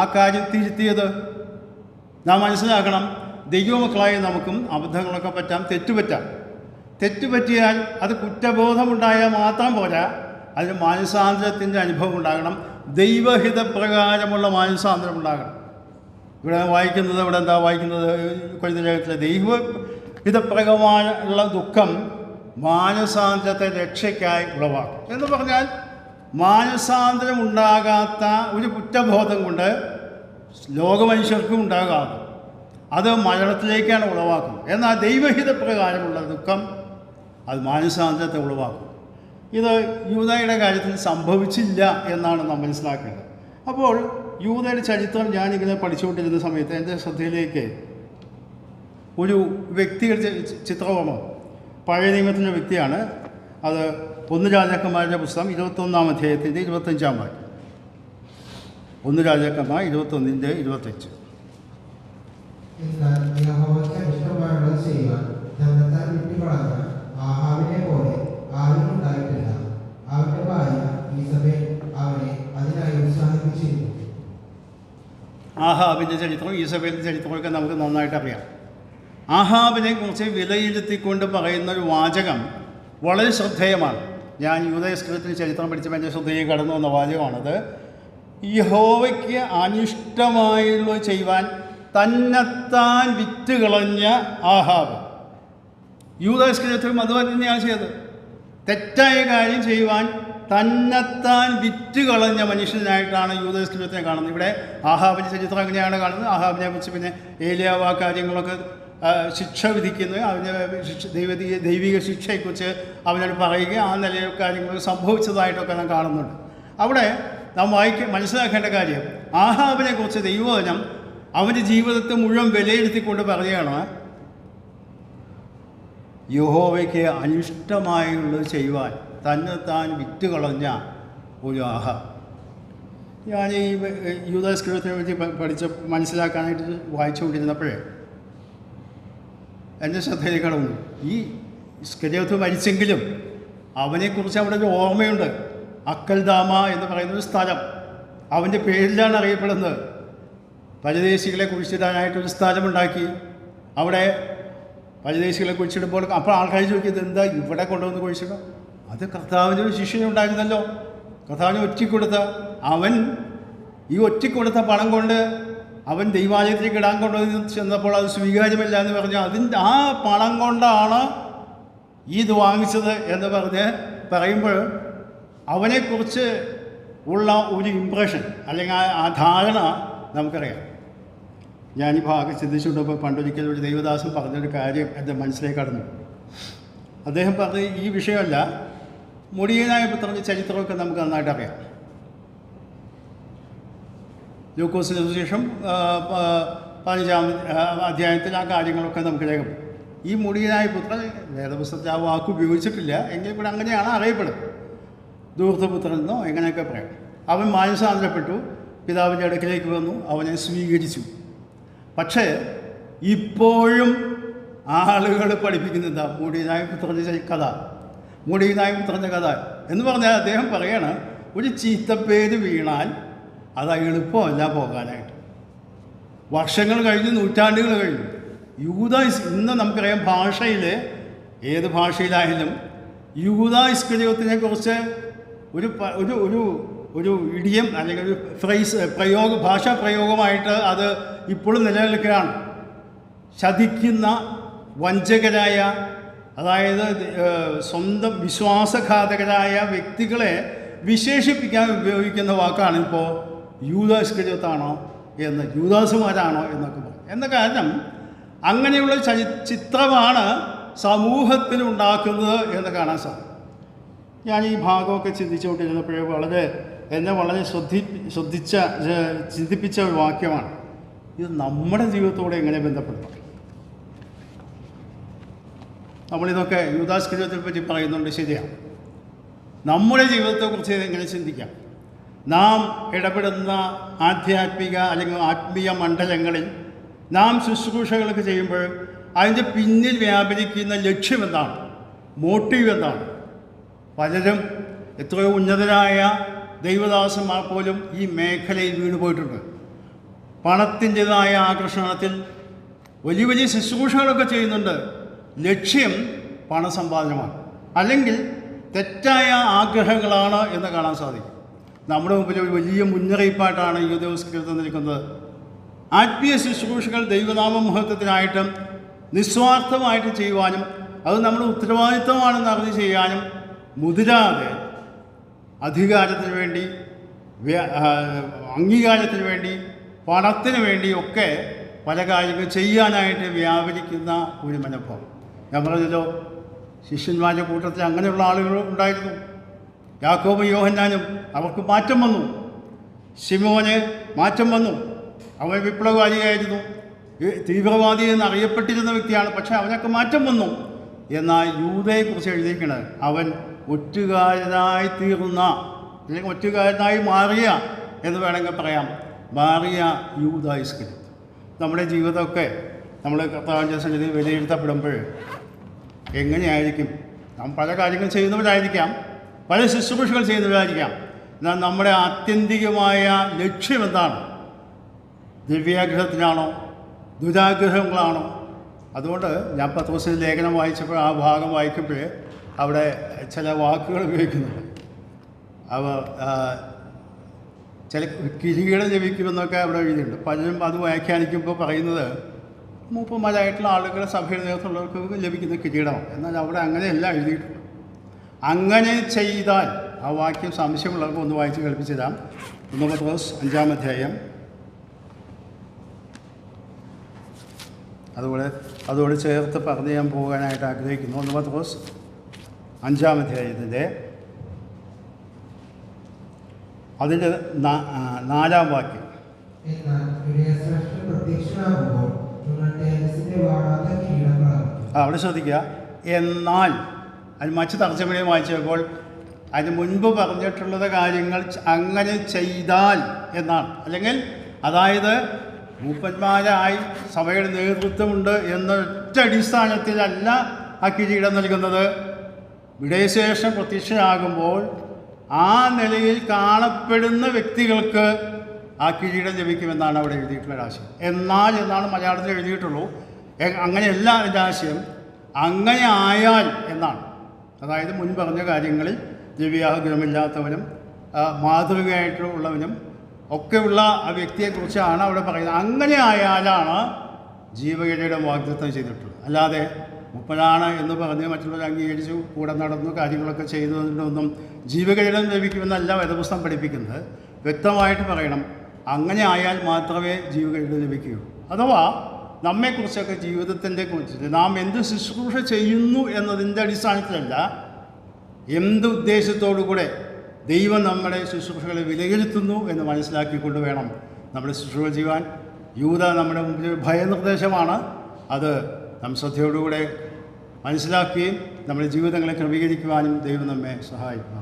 ആ കാര്യം തിരുത്തിയത്? നാം മനസ്സിലാക്കണം, ദൈവമക്കളായ നമുക്കും അബദ്ധങ്ങളൊക്കെ പറ്റാം, തെറ്റുപറ്റിയാൽ അത് കുറ്റബോധമുണ്ടായാൽ മാത്രം പോരാ, അതിന് മാനസാന്തരത്തിൻ്റെ അനുഭവം ഉണ്ടാകണം. ദൈവഹിതപ്രകാരമുള്ള മാനസാന്തരം ഉണ്ടാകണം. ഇവിടെ വായിക്കുന്നത്, ഇവിടെ എന്താ വായിക്കുന്നത്? കൊരിന്ത്യർ ദൈവഹിതപ്രകാരമുള്ള ദുഃഖം മാനസാന്തരത്തെ രക്ഷയ്ക്കായി ഉളവാക്കും എന്ന് പറഞ്ഞാൽ മാനസാന്തരം ഉണ്ടാകാത്ത ഒരു കുറ്റബോധം കൊണ്ട് ലോകമനുഷ്യർക്കും ഉണ്ടാകാതെ അത് മരണത്തിലേക്കാണ് ഉളവാക്കുന്നത്. എന്നാൽ ദൈവഹിതപ്രകാരമുള്ള ദുഃഖം അത് മാനസാന്തരത്തെ ഉളവാക്കും. ഇത് യൂദയുടെ കാര്യത്തിൽ സംഭവിച്ചില്ല എന്നാണ് നാം മനസ്സിലാക്കേണ്ടത്. അപ്പോൾ യൂദയുടെ ചരിത്രം ഞാനിങ്ങനെ പഠിച്ചുകൊണ്ടിരുന്ന സമയത്ത് എൻ്റെ ശ്രദ്ധയിലേക്ക് ഒരു വ്യക്തിയുടെ ചിത്രമാണ്. പഴയ നിയമത്തിൻ്റെ വ്യക്തിയാണ്. അത് 1 രാജാക്കന്മാരുടെ പുസ്തകം 21-ാം അധ്യായത്തിൻ്റെ 25-ാം വാക്യം. 1 രാജാക്കന്മാർ 21-25. എന്നാൽ യഹോവയ്ക്ക് ഇഷ്ടമായുള്ളത് ചെയ്യുവാൻ തന്നെത്താൻ വിട്ടുകളഞ്ഞ ആഹാബിനെ പോലെ ആരും ഉണ്ടായിട്ടില്ല. അവന്റെ ഭാര്യ ഈസബേൽ അവനെ അതിനായി ഉത്സാഹിപ്പിച്ചിരുന്നു. ആഹാബിൻ്റെ ചരിത്രവും ഈസബേലിൻ്റെ ചരിത്രമൊക്കെ നമുക്ക് നന്നായിട്ട് അറിയാം. ആഹാബിനെ കുറിച്ച് വിലയിരുത്തിക്കൊണ്ട് പറയുന്ന ഒരു വാചകം വളരെ ശ്രദ്ധേയമാണ്. ഞാൻ യൂദയസ്കൃതത്തിന് ചരിത്രം പഠിച്ചപ്പോൾ എൻ്റെ ശ്രദ്ധയിൽ കടന്നു വന്ന വാചകമാണത്. യഹോവയ്ക്ക് അനിഷ്ടമായുള്ളത് ചെയ്യുവാൻ തന്നെത്താൻ വിറ്റുകളഞ്ഞ ആഹാബ്. യൂദയസ്കൃതത്തിലും അതുപോലെ തന്നെയാണ് ചെയ്തത്. തെറ്റായ കാര്യം ചെയ്യുവാൻ തന്നെത്താൻ വിറ്റുകളഞ്ഞ മനുഷ്യനായിട്ടാണ് യൂദയസ്കൃതത്തിനെ കാണുന്നത്. ഇവിടെ ആഹാബിൻ്റെ ചരിത്രം എങ്ങനെയാണ് കാണുന്നത്? ആഹാബിനെ കുറിച്ച് പിന്നെ ഏലിയാവ് ആ കാര്യങ്ങളൊക്കെ ശിക്ഷ വിധിക്കുന്നത്, അവന് ദൈവിക ശിക്ഷയെക്കുറിച്ച് അവനോട് പറയുക, ആ നിലയിൽ കാര്യങ്ങൾ സംഭവിച്ചതായിട്ടൊക്കെ നാം കാണുന്നുണ്ട്. അവിടെ നാം മനസ്സിലാക്കേണ്ട കാര്യം, ആഹാബിനെ കുറിച്ച് ദൈവവചനം അവൻ്റെ ജീവിതത്തെ മുഴുവൻ വിലയിരുത്തിക്കൊണ്ട് പറയുകയാണ്, യഹോവയ്ക്ക് അനിഷ്ടമായുള്ളത് ചെയ്യുവാൻ തന്നെത്താൻ വിറ്റുകളഞ്ഞ ഒരു ആഹാബ്. ഞാൻ ഈ യൂദയസ്കൃതത്തിനെ പറ്റി മനസ്സിലാക്കാനായിട്ട് വായിച്ചുകൊണ്ടിരുന്നപ്പോഴേ എൻ്റെ ശ്രദ്ധയിൽ കടന്നു. ഈ ഇസ്കര്യോത്ത് മരിച്ചെങ്കിലും അവനെക്കുറിച്ച് അവിടെ ഒരു ഓർമ്മയുണ്ട്. അക്കൽദാമ എന്ന് പറയുന്നൊരു സ്ഥലം അവൻ്റെ പേരിലാണ് അറിയപ്പെടുന്നത്. പരദേശികളെ കുഴിച്ചിടാനായിട്ടൊരു സ്ഥലമുണ്ടാക്കി. അവിടെ പരദേശികളെ കുഴിച്ചിടുമ്പോൾ അപ്പോൾ ആൾക്കാർ ചോദിക്കുന്നത്, എന്താ ഇവിടെ കൊണ്ടുവന്ന് കുഴിച്ചിടുക? അത് കർത്താവിൻ്റെ ഒരു ശിഷ്യനുണ്ടായിരുന്നല്ലോ, കർത്താവിന് ഒറ്റിക്കൊടുത്ത. അവൻ ഈ ഒറ്റിക്കൊടുത്ത പണം കൊണ്ട് അവൻ ദൈവാലയത്തിലേക്ക് ഇടാൻ കൊണ്ടുവന്ന് ചെന്നപ്പോൾ അത് സ്വീകാര്യമല്ല എന്ന് പറഞ്ഞു. ആ പണം കൊണ്ടാണ് ഇത് വാങ്ങിച്ചത് എന്ന് പറയുമ്പോൾ അവനെക്കുറിച്ച് ഉള്ള ഒരു ഇംപ്രഷൻ അല്ലെങ്കിൽ ആ ധാരണ നമുക്കറിയാം. ഞാൻ ഈ ഭാഗം ചിന്തിച്ചുകൊണ്ടപ്പോൾ പണ്ടൊരിക്കലും ഒരു ദൈവദാസൻ പറഞ്ഞൊരു കാര്യം എൻ്റെ മനസ്സിലേക്ക് കടന്നു. അദ്ദേഹം പറഞ്ഞ ഈ വിഷയമല്ല, മുടിയനായ പുത്രൻ്റെ ചരിത്രമൊക്കെ നമുക്ക് നന്നായിട്ട് അറിയാം. ലൂക്കോസിന് സുവിശേഷം 15-ാം അധ്യായത്തിൽ ആ കാര്യങ്ങളൊക്കെ നമുക്ക് രേഖപ്പെടും. ഈ മുടിയനായ പുത്രൻ വേദപുസ്തകത്തിൽ ആ വാക്ക് ഉപയോഗിച്ചിട്ടില്ല, എങ്കിൽ കൂടെ അങ്ങനെയാണ് അറിയപ്പെടുന്നത്. ധൂർത്തപുത്രനെന്നോ എങ്ങനെയൊക്കെ പറയാം. അവൻ മാനസാന്തരപ്പെട്ടു, പിതാവിൻ്റെ അടുക്കിലേക്ക് വന്നു, അവനെ സ്വീകരിച്ചു. പക്ഷേ ഇപ്പോഴും ആളുകൾ പഠിപ്പിക്കുന്നത് എന്താ? മുടിയനായ പുത്രൻ്റെ കഥ, മുടിയനായ പുത്രൻ്റെ കഥ എന്ന് പറഞ്ഞാൽ അദ്ദേഹം പറയാണ്, ഒരു ചീത്തപ്പേര് വീണാൽ അത് എളുപ്പമല്ല പോകാനായിട്ട്. വർഷങ്ങൾ കഴിഞ്ഞു, നൂറ്റാണ്ടുകൾ കഴിഞ്ഞു. ഇന്ന് നമുക്കറിയാം, ഭാഷയിൽ ഏത് ഭാഷയിലായാലും യൂദായിസ്കര്യോത്തിനെ കുറിച്ച് ഒരു ഇഡിയം അല്ലെങ്കിൽ ഒരു ഫ്രേസ് ഭാഷാ പ്രയോഗമായിട്ട് അത് ഇപ്പോഴും നിലനിൽക്കുകയാണ്. ചതിക്കുന്ന, വഞ്ചകരായ, അതായത് സ്വന്തം വിശ്വാസഘാതകരായ വ്യക്തികളെ വിശേഷിപ്പിക്കാൻ ഉപയോഗിക്കുന്ന വാക്കാണ് ഇപ്പോൾ യൂദായിസ്കര്യോത്താണോ എന്ന്, യൂദാസുമാരാണോ എന്നൊക്കെ പറയും. എന്ന കാരണം അങ്ങനെയുള്ള ചിത്രമാണ് സമൂഹത്തിനുണ്ടാക്കുന്നത് എന്ന് കാണാൻ സാധിക്കും. ഞാൻ ഈ ഭാഗമൊക്കെ ചിന്തിച്ചുകൊണ്ടിരുന്നപ്പോഴേ എന്നെ വളരെ ചിന്തിപ്പിച്ച ഒരു വാക്യമാണ്. ഇത് നമ്മുടെ ജീവിതത്തോടെ എങ്ങനെ ബന്ധപ്പെടുത്താം? നമ്മളിതൊക്കെ യൂദായിസ്കര്യോത്തിനെ പറ്റി പറയുന്നുണ്ട്, ശരിയാണ്. നമ്മുടെ ജീവിതത്തെക്കുറിച്ച് എങ്ങനെ ചിന്തിക്കാം? നാം ഇടപെടുന്ന ആധ്യാത്മിക അല്ലെങ്കിൽ ആത്മീയ മണ്ഡലങ്ങളിൽ നാം ശുശ്രൂഷകളൊക്കെ ചെയ്യുമ്പോൾ അതിൻ്റെ പിന്നിൽ വ്യാപരിക്കുന്ന ലക്ഷ്യം എന്താണ്? മോട്ടീവ് എന്താണ്? പലരും, എത്രയോ ഉന്നതരായ ദൈവദാസന്മാർ പോലും ഈ മേഖലയിൽ വീണുപോയിട്ടുണ്ട്. പണത്തിൻ്റെതായ ആകർഷണത്തിൽ വലിയ വലിയ ശുശ്രൂഷകളൊക്കെ ചെയ്യുന്നുണ്ട്. ലക്ഷ്യം പണസമ്പാദനമാണ്, അല്ലെങ്കിൽ തെറ്റായ ആഗ്രഹങ്ങളാണ് എന്ന് കാണാൻ സാധിക്കും. നമ്മുടെ മുമ്പിൽ ഒരു വലിയ മുന്നറിയിപ്പായിട്ടാണ് യൂദായിസ്കര്യോത്ത് നിൽക്കുന്നത്. ആത്മീയ ശുശ്രൂഷകൾ ദൈവനാമ മഹത്വത്തിനായിട്ടും നിസ്വാർത്ഥമായിട്ട് ചെയ്യുവാനും അത് നമ്മുടെ ഉത്തരവാദിത്വമാണെന്ന് അറിഞ്ഞ് ചെയ്യാനും മുതിരാതെ അധികാരത്തിന് വേണ്ടി, അംഗീകാരത്തിന് വേണ്ടി, പണത്തിന് വേണ്ടിയൊക്കെ പല കാര്യങ്ങൾ ചെയ്യാനായിട്ട് വ്യാപരിക്കുന്ന ഒരു മനോഭാവം. ഞാൻ പറഞ്ഞല്ലോ, ശിഷ്യന്മാരുടെ കൂട്ടത്തിൽ അങ്ങനെയുള്ള ആളുകൾ ഉണ്ടായിരുന്നു. യാക്കോബും യോഹന്നാനും അവർക്ക് മാറ്റം വന്നു. ശിമോന് മാറ്റം വന്നു. അവൻ വിപ്ലവകാരിയായിരുന്നു, തീവ്രവാദി എന്നറിയപ്പെട്ടിരുന്ന വ്യക്തിയാണ്. പക്ഷേ അവനൊക്കെ മാറ്റം വന്നു. എന്നാൽ യൂദയെക്കുറിച്ച് എഴുതിയിരിക്കുന്നത് അവൻ ഒറ്റുകാരനായി തീർന്ന, അല്ലെങ്കിൽ ഒറ്റുകാരനായി മാറിയ എന്ന് വേണമെങ്കിൽ പറയാം, മാറിയ യൂദ ഇസ്കരിയോത്ത്. നമ്മുടെ ജീവിതമൊക്കെ നമ്മൾ കർത്താവിൻ്റെ സന്നിധിയിൽ വിലയിരുത്തപ്പെടുമ്പോൾ എങ്ങനെയായിരിക്കും? നാം പല കാര്യങ്ങൾ ചെയ്യുന്നവരായിരിക്കാം, പല ശുശ്രൂഷകൾ ചെയ്യുന്നവരായിരിക്കാം. എന്നാൽ നമ്മുടെ ആത്യന്തികമായ ലക്ഷ്യം എന്താണ്? ദിവ്യാഗ്രഹത്തിനാണോ, ദുരാഗ്രഹങ്ങളാണോ? അതുകൊണ്ട് ഞാൻ പത്രോസിൻ്റെ ലേഖനം വായിച്ചപ്പോൾ ആ ഭാഗം വായിക്കുമ്പോൾ അവിടെ ചില വാക്കുകൾ ഉപയോഗിക്കുന്നുണ്ട്. അവ ചില കിരീടം ലഭിക്കുമെന്നൊക്കെ അവിടെ എഴുതിയിട്ടുണ്ട്. പലരും അത് വ്യാഖ്യാനിക്കുമ്പോൾ പറയുന്നത് മൂപ്പന്മാരായിട്ടുള്ള ആളുകൾ, സഭയുടെ നേതൃത്വമുള്ളവർക്ക് ലഭിക്കുന്ന കിരീടമാണ്. എന്നാൽ അവിടെ അങ്ങനെയല്ല എഴുതിയിട്ടുള്ളത്. അങ്ങനെ ചെയ്താൽ, ആ വാക്യം സംശയമുള്ളവർക്ക് ഒന്ന് വായിച്ച് കേൾപ്പിച്ചു തരാം. 1 പത്രോസ് 5-ാം അധ്യായം, അതോട് ചേർത്ത് പറഞ്ഞ് ഞാൻ പോകാനായിട്ട് ആഗ്രഹിക്കുന്നു. 1 പത്രോസ് 5-ാം അധ്യായത്തിൻ്റെ അതിൻ്റെ 4-ാം വാക്യം. അവിടെ ശ്രദ്ധിക്കുക. എന്നാൽ അത് മറ്റ് തർജ്ജമയിൽ വായിച്ചപ്പോൾ അതിന് മുൻപ് പറഞ്ഞിട്ടുള്ളത് കാര്യങ്ങൾ അങ്ങനെ ചെയ്താൽ എന്നാണ്. അല്ലെങ്കിൽ അതായത് മൂപ്പന്മാരായി സഭയുടെ നേതൃത്വമുണ്ട് എന്നൊറ്റ അടിസ്ഥാനത്തിലല്ല ആ കിരീടം നൽകുന്നത്. വിടയശേഷം പ്രത്യക്ഷനാകുമ്പോൾ ആ നിലയിൽ കാണപ്പെടുന്ന വ്യക്തികൾക്ക് ആ കിരീടം ലഭിക്കുമെന്നാണ് അവിടെ എഴുതിയിട്ടുള്ള ആശയം. എന്നാൽ എന്നാണ് മലയാളത്തിൽ എഴുതിയിട്ടുള്ളൂ. അങ്ങനെയല്ല അതിൻ്റെ ആശയം. അങ്ങനെ ആയാൽ എന്നാണ്. അതായത് മുൻ പറഞ്ഞ കാര്യങ്ങളിൽ ദിവ്യാഗ്രഹമില്ലാത്തവനും മാതൃകയായിട്ടുള്ളവനും ഒക്കെയുള്ള ആ വ്യക്തിയെക്കുറിച്ചാണ് അവിടെ പറയുന്നത്. അങ്ങനെ ആയാലാണ് ജീവകിരീടം വാഗ്ദത്തം ചെയ്തിട്ടുള്ളത്. അല്ലാതെ മുപ്പനാണ് എന്ന് പറഞ്ഞ് മറ്റുള്ളവർ അംഗീകരിച്ചു കൂടെ നടന്നു കാര്യങ്ങളൊക്കെ ചെയ്തതിനൊന്നും ജീവകിരീടം ലഭിക്കുമെന്നല്ല വേദപുസ്തകം പഠിപ്പിക്കുന്നത്. വ്യക്തമായിട്ട് പറയണം, അങ്ങനെ ആയാൽ മാത്രമേ ജീവകിരീടം ലഭിക്കുകയുള്ളൂ. അഥവാ നമ്മെക്കുറിച്ചൊക്കെ ജീവിതത്തിൻ്റെ കുറിച്ച് നാം എന്ത് ശുശ്രൂഷ ചെയ്യുന്നു എന്നതിൻ്റെ അടിസ്ഥാനത്തിലല്ല, എന്ത് ഉദ്ദേശത്തോടു കൂടെ ദൈവം നമ്മുടെ ശുശ്രൂഷകളെ വിലയിരുത്തുന്നു എന്ന് മനസ്സിലാക്കിക്കൊണ്ട് വേണം നമ്മുടെ ശുശ്രൂഷ ചെയ്യുവാൻ. യൂദ നമ്മുടെ മുമ്പിൽ ഭയനിർദ്ദേശമാണ്. അത് നാം ശ്രദ്ധയോടുകൂടെ മനസ്സിലാക്കുകയും നമ്മുടെ ജീവിതങ്ങളെ ക്രമീകരിക്കുവാനും ദൈവം നമ്മെ സഹായിക്കുന്നു.